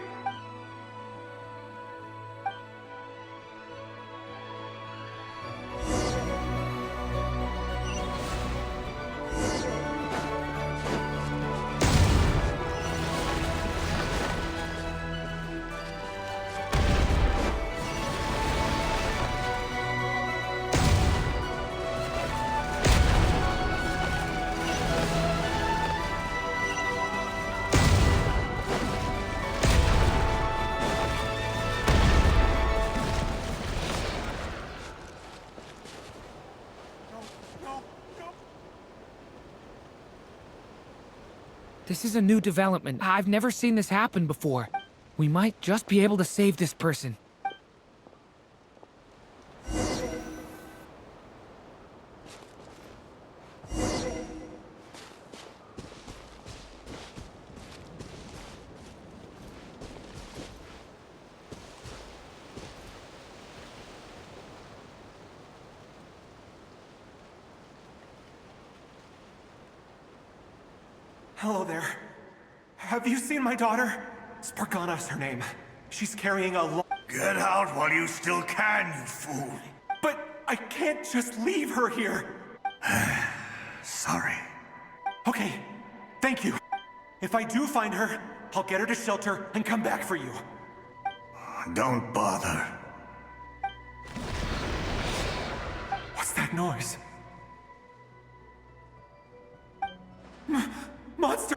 This is a new development. I've never seen this happen before. We might just be able to save this person. Hello there. Have you seen my daughter? Spargana's her name. She's carrying a Get out while you still can, you fool. But I can't just leave her here. Sorry. Okay, thank you. If I do find her, I'll get her to shelter and come back for you. Don't bother. What's that noise? Monster!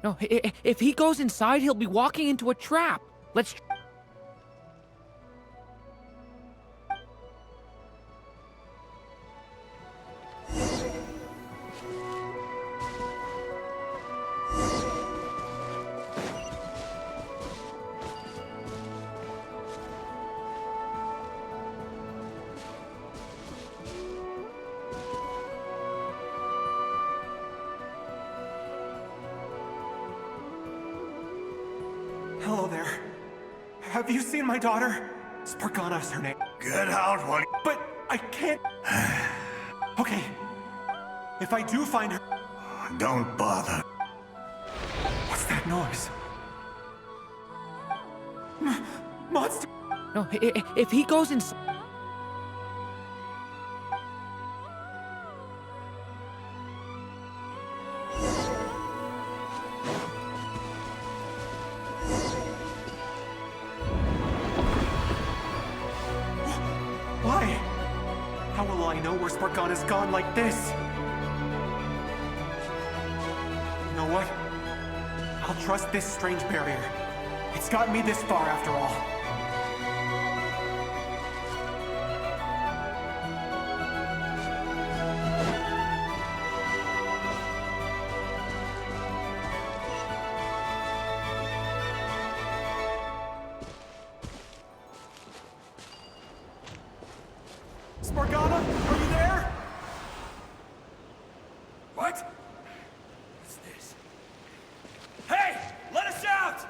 No, if he goes inside, he'll be walking into a trap. Let's... Hello there. Have you seen my daughter? Spargana's her name. Get out while... But I can't... Okay. If I do find her... Don't bother. What's that noise? Monster! No, if he goes inside... Why? How will I know where Spargana's gone like this? You know what? I'll trust this strange barrier. It's gotten me this far after all. Spargana, are you there? What? What's this? Hey! Let us out!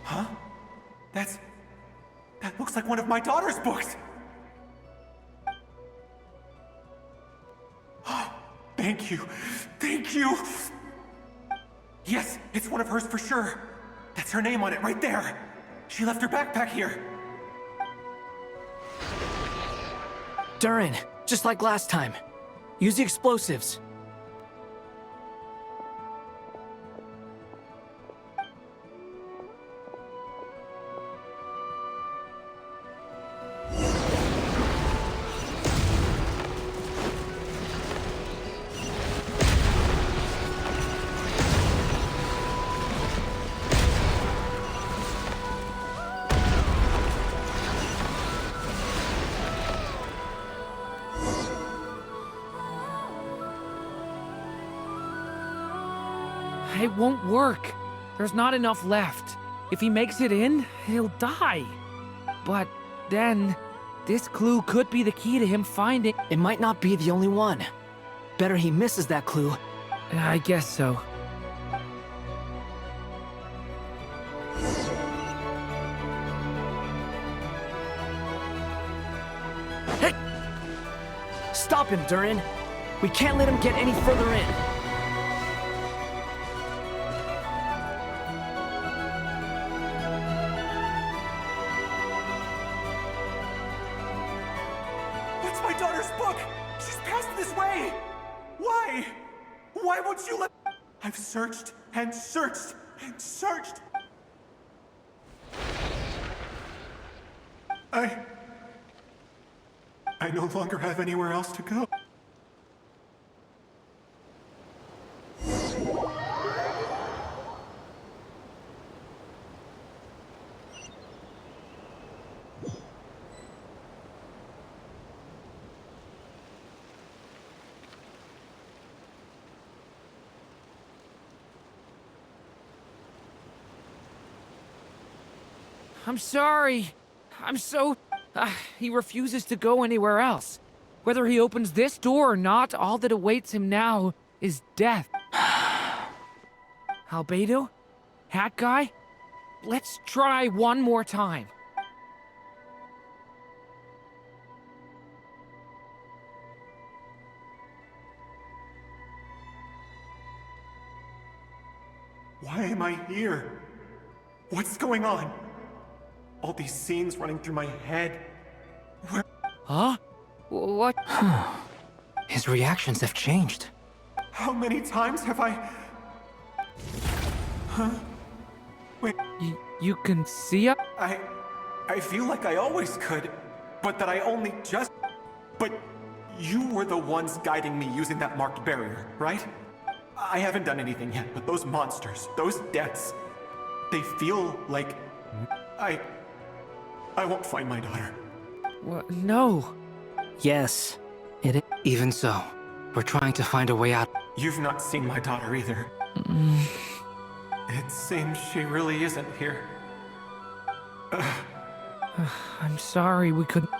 Huh? That looks like one of my daughter's books! Thank you. Thank you! Yes, it's one of hers for sure. That's her name on it right there. She left her backpack here. Durin, just like last time. Use the explosives. It won't work. There's not enough left. If he makes it in, he'll die. But then, this clue could be the key to him finding... It might not be the only one. Better he misses that clue. I guess so. Hey! Stop him, Durin. We can't let him get any further in. That's my daughter's book! She's passed this way! Why? Why won't you let... I've searched and searched and searched! I no longer have anywhere else to go. I'm sorry. I'm so... he refuses to go anywhere else. Whether he opens this door or not, all that awaits him now is death. Albedo? Hat guy? Let's try one more time. Why am I here? What's going on? All these scenes running through my head. Where... Huh? What? His reactions have changed. How many times have I... Huh? Wait... You can see it? I feel like I always could, but that I only just... But you were the ones guiding me using that marked barrier, right? I haven't done anything yet, but those monsters, those deaths, they feel like... I won't find my daughter. What? No. Yes, it is. Even so, we're trying to find a way out. You've not seen my daughter either. It seems she really isn't here. I'm sorry we couldn't...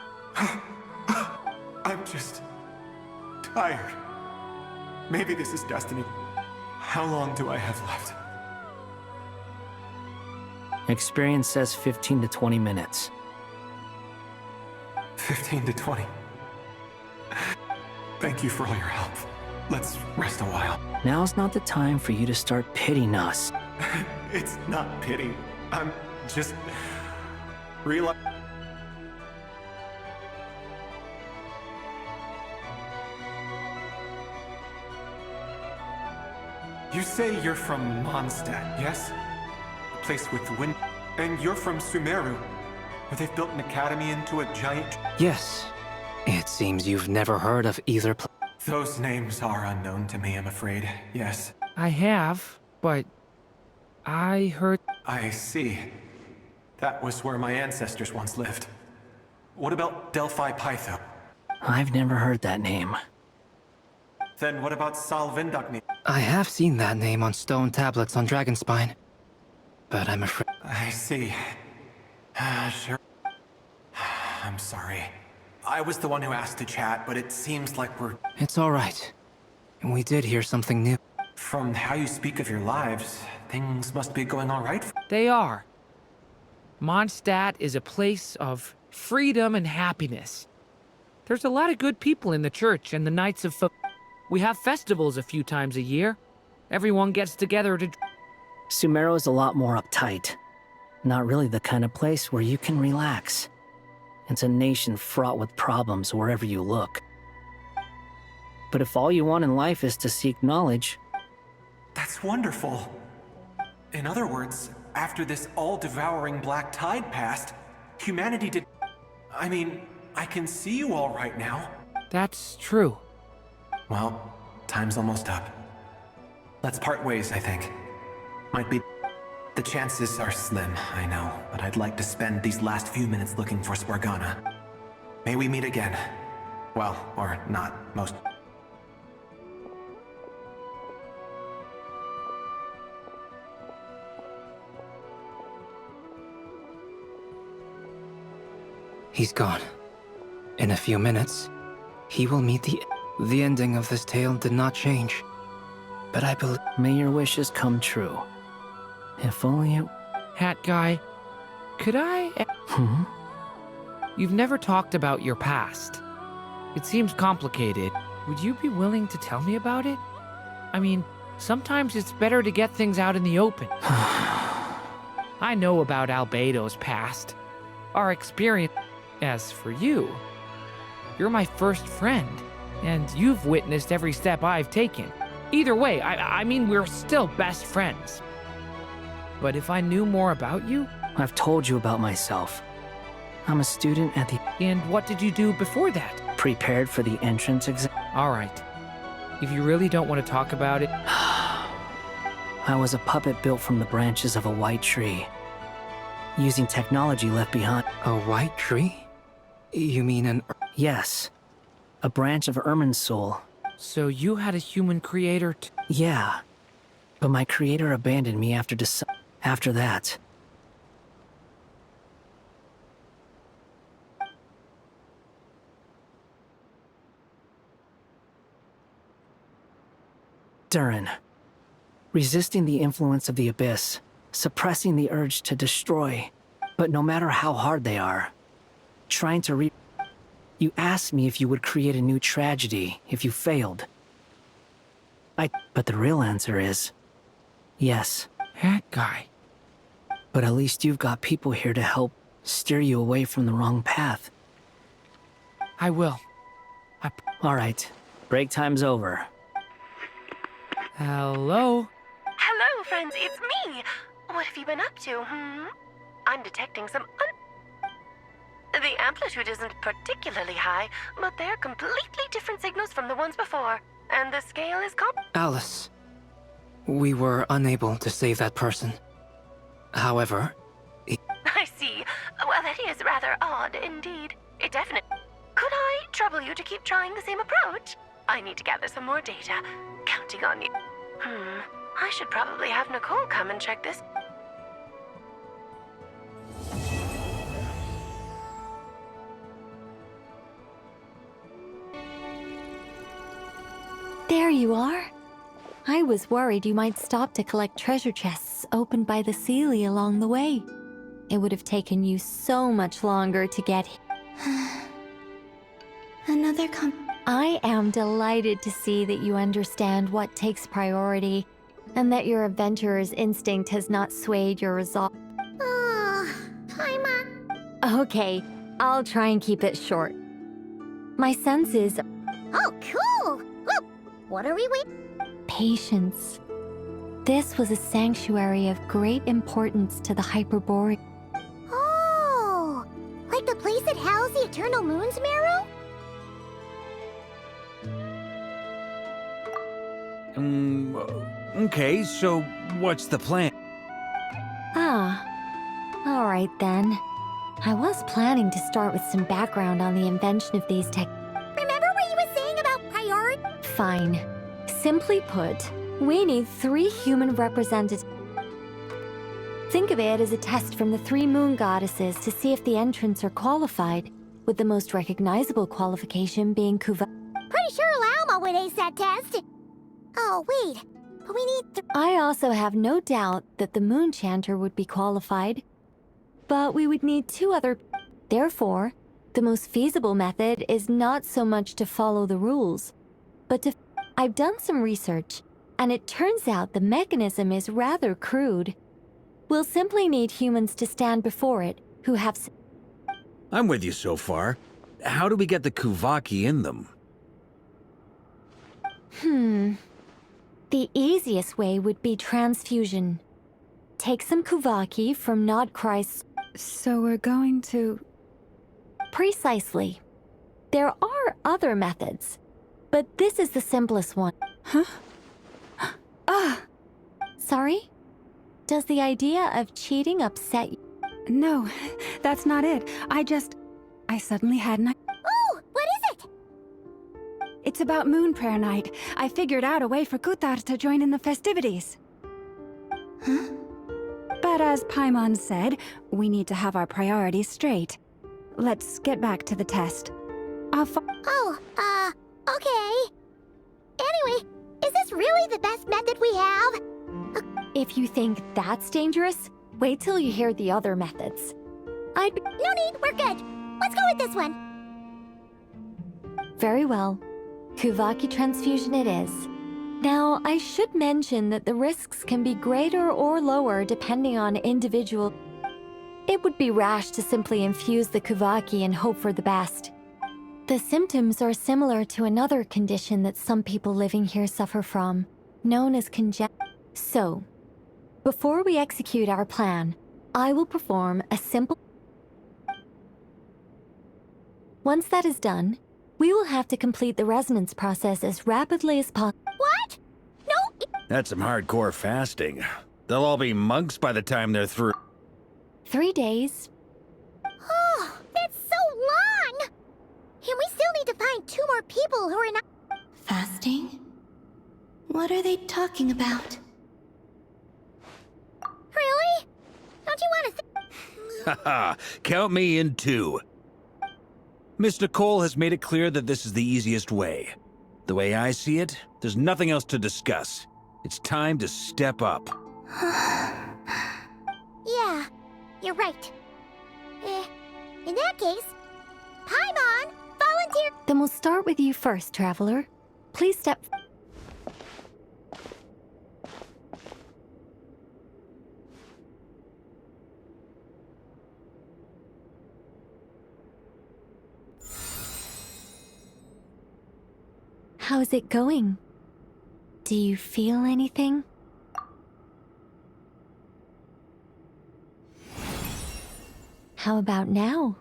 I'm just tired. Maybe this is destiny. How long do I have left? Experience says 15 to 20 minutes. 15 to 20. Thank you for all your help. Let's rest a while. Now's not the time for you to start pitying us. It's not pity. I'm just... You say you're from Mondstadt, yes? A place with wind... And you're from Sumeru, where they've built an academy into a giant... Yes. It seems you've never heard of either place. Those names are unknown to me, I'm afraid. Yes. I have, but... I heard... I see. That was where my ancestors once lived. What about Delphi Pytho? I've never heard that name. Then what about Salvindagni? I have seen that name on stone tablets on Dragonspine. But I'm afraid... I see. Sure. I'm sorry. I was the one who asked to chat, but it seems like we're... It's alright. We did hear something new. From how you speak of your lives, things must be going alright. They are. Mondstadt is a place of freedom and happiness. There's a lot of good people in the church and the Knights of We have festivals a few times a year. Everyone gets together to... Sumeru is a lot more uptight. Not really the kind of place where you can relax. It's a nation fraught with problems wherever you look. But if all you want in life is to seek knowledge... That's wonderful. In other words, after this all-devouring black tide passed, humanity did... I mean, I can see you all right now. That's true. Well, time's almost up. Let's part ways, I think. Might be... The chances are slim, I know, but I'd like to spend these last few minutes looking for Spargana. May we meet again. Well, or not, most... He's gone. In a few minutes, he will meet the... The ending of this tale did not change. But I believe... May your wishes come true. If only it... Hat guy, could I... You've never talked about your past. It seems complicated. Would you be willing to tell me about it? I mean, sometimes it's better to get things out in the open. I know about Albedo's past. Our experience... As for you, you're my first friend, and you've witnessed every step I've taken. Either way, I mean, we're still best friends. But if I knew more about you... I've told you about myself. I'm a student at the... And what did you do before that? Prepared for the entrance exam. All right. If you really don't want to talk about it... I was a puppet built from the branches of a white tree. Using technology left behind. A white tree? You mean an... Yes. A branch of Irminsul. So you had a human creator Yeah. But my creator abandoned me after that. Durin. Resisting the influence of the Abyss. Suppressing the urge to destroy. But no matter how hard they are. Trying to You asked me if you would create a new tragedy if you failed. But the real answer is... Yes. Hat guy. But at least you've got people here to help steer you away from the wrong path. I will. Alright. Break time's over. Hello? Hello, friends, it's me! What have you been up to, I'm detecting some The amplitude isn't particularly high, but they're completely different signals from the ones before. And the scale is Alice. We were unable to save that person. However... I see. Well, that is rather odd indeed. It definitely... Could I trouble you to keep trying the same approach? I need to gather some more data. Counting on you. I should probably have Nicole come and check this. you are. I was worried you might stop to collect treasure chests opened by the Seelie along the way. It would have taken you so much longer to get here. I am delighted to see that you understand what takes priority, and that your adventurer's instinct has not swayed your resolve. Paimon. Okay, I'll try and keep it short. My sense is Oh, cool! Well, what are we waiting? patience. This was a sanctuary of great importance to the Hyperborean. Oh, like the place that housed the Eternal Moon's Marrow? Okay, so what's the plan? All right then. I was planning to start with some background on the invention of these tech. Remember what you were saying about priority? Fine. Simply put, we need 3 human representatives. Think of it as a test from the 3 moon goddesses to see if the entrants are qualified, with the most recognizable qualification being Kuva. Pretty sure Lauma would ace that test. Oh, wait. But we need I also have no doubt that the Moon Chanter would be qualified. But we would need 2 other... Therefore, the most feasible method is not so much to follow the rules, but to... I've done some research, and it turns out the mechanism is rather crude. We'll simply need humans to stand before it, who have... I'm with you so far. How do we get the Kuvaki in them? The easiest way would be transfusion. Take some Kuvaki from Nodcry's... So we're going to... Precisely. There are other methods, but this is the simplest one. Sorry? Does the idea of cheating upset you? No, that's not it. I suddenly had an... Oh, what is it? It's about Moon Prayer Night. I figured out a way for Kutar to join in the festivities. But as Paimon said, we need to have our priorities straight. Let's get back to the test. Okay. Anyway, is this really the best method we have? If you think that's dangerous, wait till you hear the other methods. No need, we're good. Let's go with this one. Very well. Kuvaki transfusion it is. Now, I should mention that the risks can be greater or lower depending on individual... It would be rash to simply infuse the Kuvaki and hope for the best. The symptoms are similar to another condition that some people living here suffer from, known as So, before we execute our plan, I will perform a simple... Once that is done, we will have to complete the resonance process as rapidly as possible. What? No! That's some hardcore fasting. They'll all be monks by the time they're through. 3 days. Oh, that's so long! And we still need to find 2 more people who are not... Fasting? What are they talking about? Really? Don't you want to... Haha, count me in too. Miss Nicole has made it clear that this is the easiest way. The way I see it, there's nothing else to discuss. It's time to step up. Yeah, you're right. In that case, Paimon, volunteer... Then we'll start with you first, Traveler. Please step... How's it going? Do you feel anything? How about now?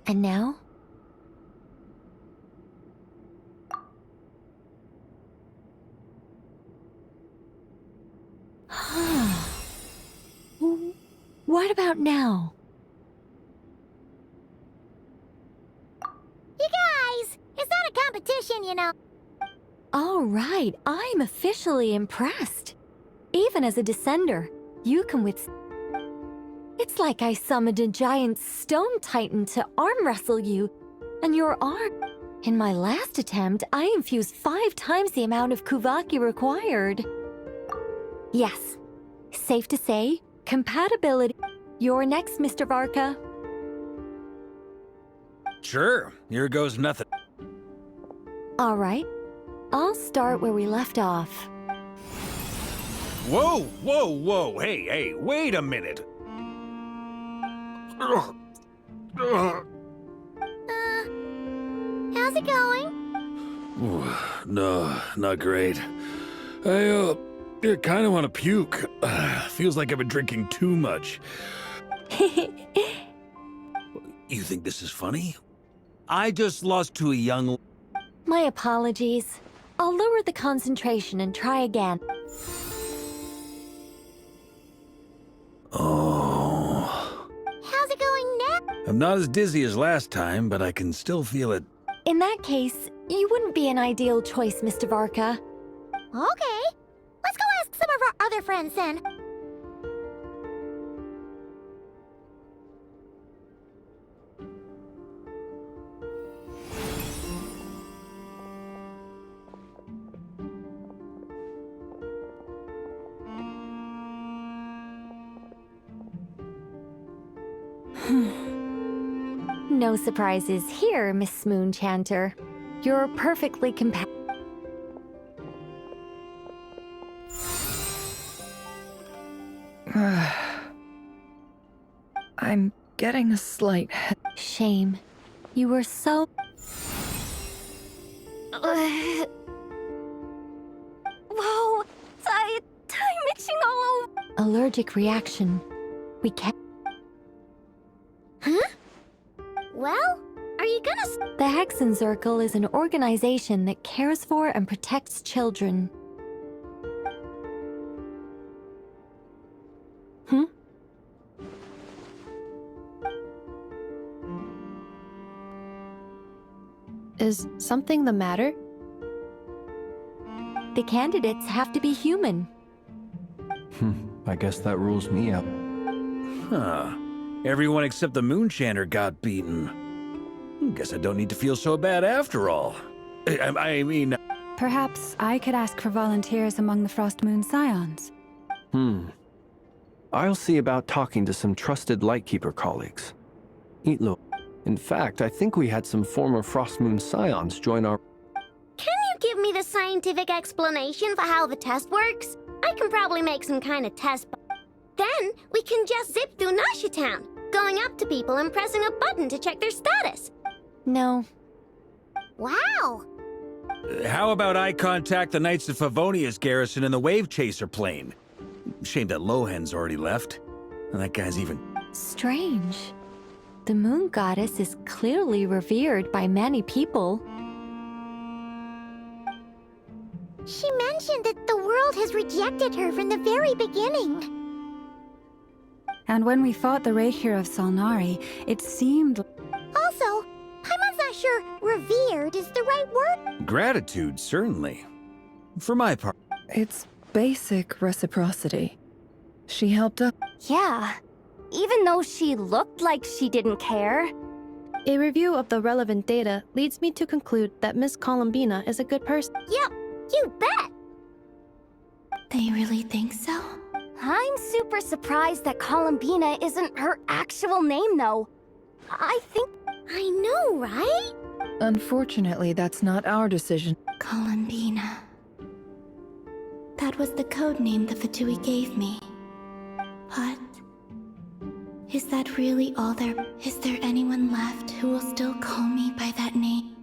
And now? What about now? You guys, it's not a competition, you know. All right, I'm officially impressed. Even as a descender, you can It's like I summoned a giant stone titan to arm wrestle you, and your arm... In my last attempt, I infused 5 times the amount of Kuvaki required. Yes, safe to say, compatibility. You're next, Mr. Varka. Sure, here goes nothing. All right, I'll start where we left off. Whoa, whoa, whoa, hey, wait a minute. How's it going? No, not great. I kind of want to puke. Feels like I've been drinking too much. You think this is funny? I just lost to a young... My apologies. I'll lower the concentration and try again. Oh... How's it going now? I'm not as dizzy as last time, but I can still feel it. In that case, you wouldn't be an ideal choice, Mr. Varka. Okay. Let's go ask some of our other friends then. No surprises here, Miss Moonchanter. You're perfectly compatible. I'm getting a slight Shame. You were so... Whoa! I'm itching all over. Allergic reaction. We can't... Huh? Well, are you gonna... The Hexenzirkel is an organization that cares for and protects children. Is something the matter? The candidates have to be human. I guess that rules me out. Huh. Everyone except the Moonchanter got beaten. Guess I don't need to feel so bad after all. I mean... Perhaps I could ask for volunteers among the Frost Moon Scions. I'll see about talking to some trusted Lightkeeper colleagues. Eatlo. In fact, I think we had some former Frost Moon Scions join our... Can you give me the scientific explanation for how the test works? I can probably make some kind of test. Then we can just zip through Nasha Town, going up to people and pressing a button to check their status. No. Wow. How about I contact the Knights of Favonia's garrison in the Wave Chaser plane? Shame that Lohan's already left. And that guy's even... Strange. The Moon Goddess is clearly revered by many people. She mentioned that the world has rejected her from the very beginning. And when we fought the Raihir of Solnari, it seemed... Also, I'm not sure revered is the right word. Gratitude, certainly. For my part. It's basic reciprocity. She helped us. Yeah. Even though she looked like she didn't care. A review of the relevant data leads me to conclude that Miss Columbina is a good person. Yep, you bet! They really think so? I'm super surprised that Columbina isn't her actual name, though. I think... I know, right? Unfortunately, that's not our decision. Columbina. That was the code name the Fatui gave me. But... is that really all there... Is there anyone left who will still call me by that name?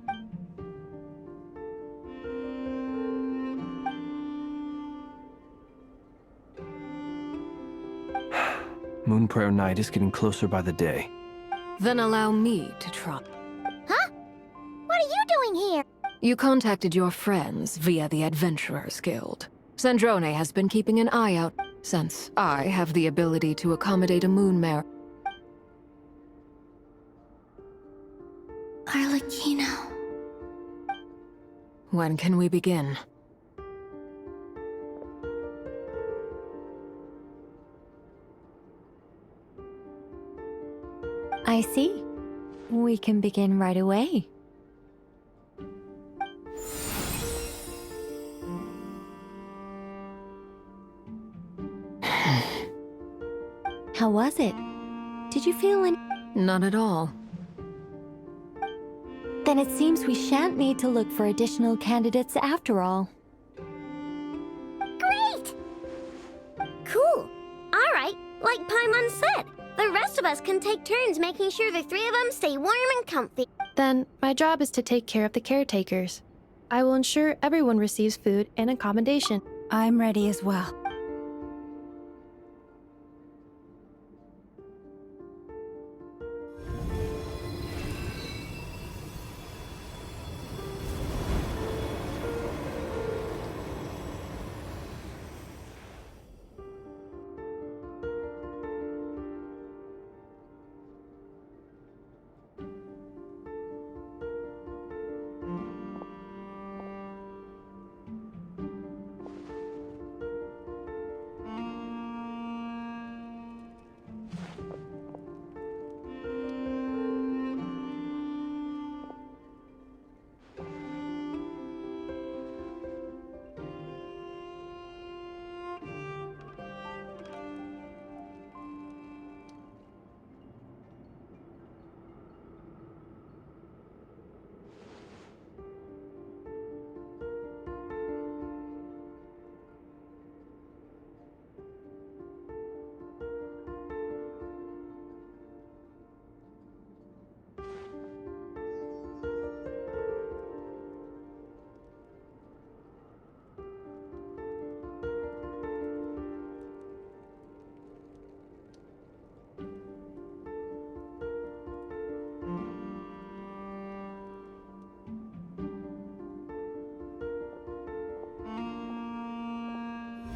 Moonprayer Night is getting closer by the day. Then allow me to try. Huh? What are you doing here? You contacted your friends via the Adventurers Guild. Sandrone has been keeping an eye out, since I have the ability to accommodate a moon mare. Arlecchino. When can we begin? I see. We can begin right away. How was it? Did you feel any? Not at all. Then it seems we shan't need to look for additional candidates after all. Great! Cool. Alright, like Paimon said, the rest of us can take turns making sure the three of them stay warm and comfy. Then, my job is to take care of the caretakers. I will ensure everyone receives food and accommodation. I'm ready as well.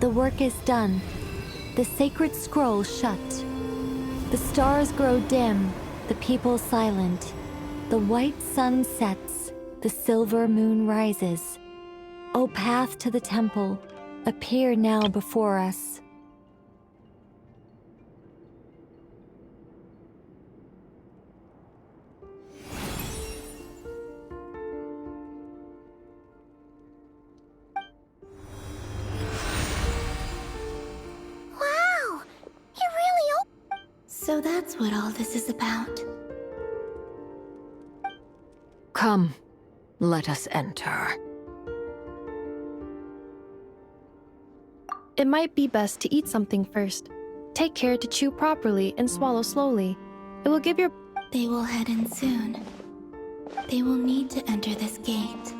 The work is done. The sacred scroll shut. The stars grow dim, the people silent. The white sun sets, the silver moon rises. O path to the temple, appear now before us. Wow! It really So that's what all this is about. Come, let us enter. It might be best to eat something first. Take care to chew properly and swallow slowly. It will give your... They will head in soon. They will need to enter this gate.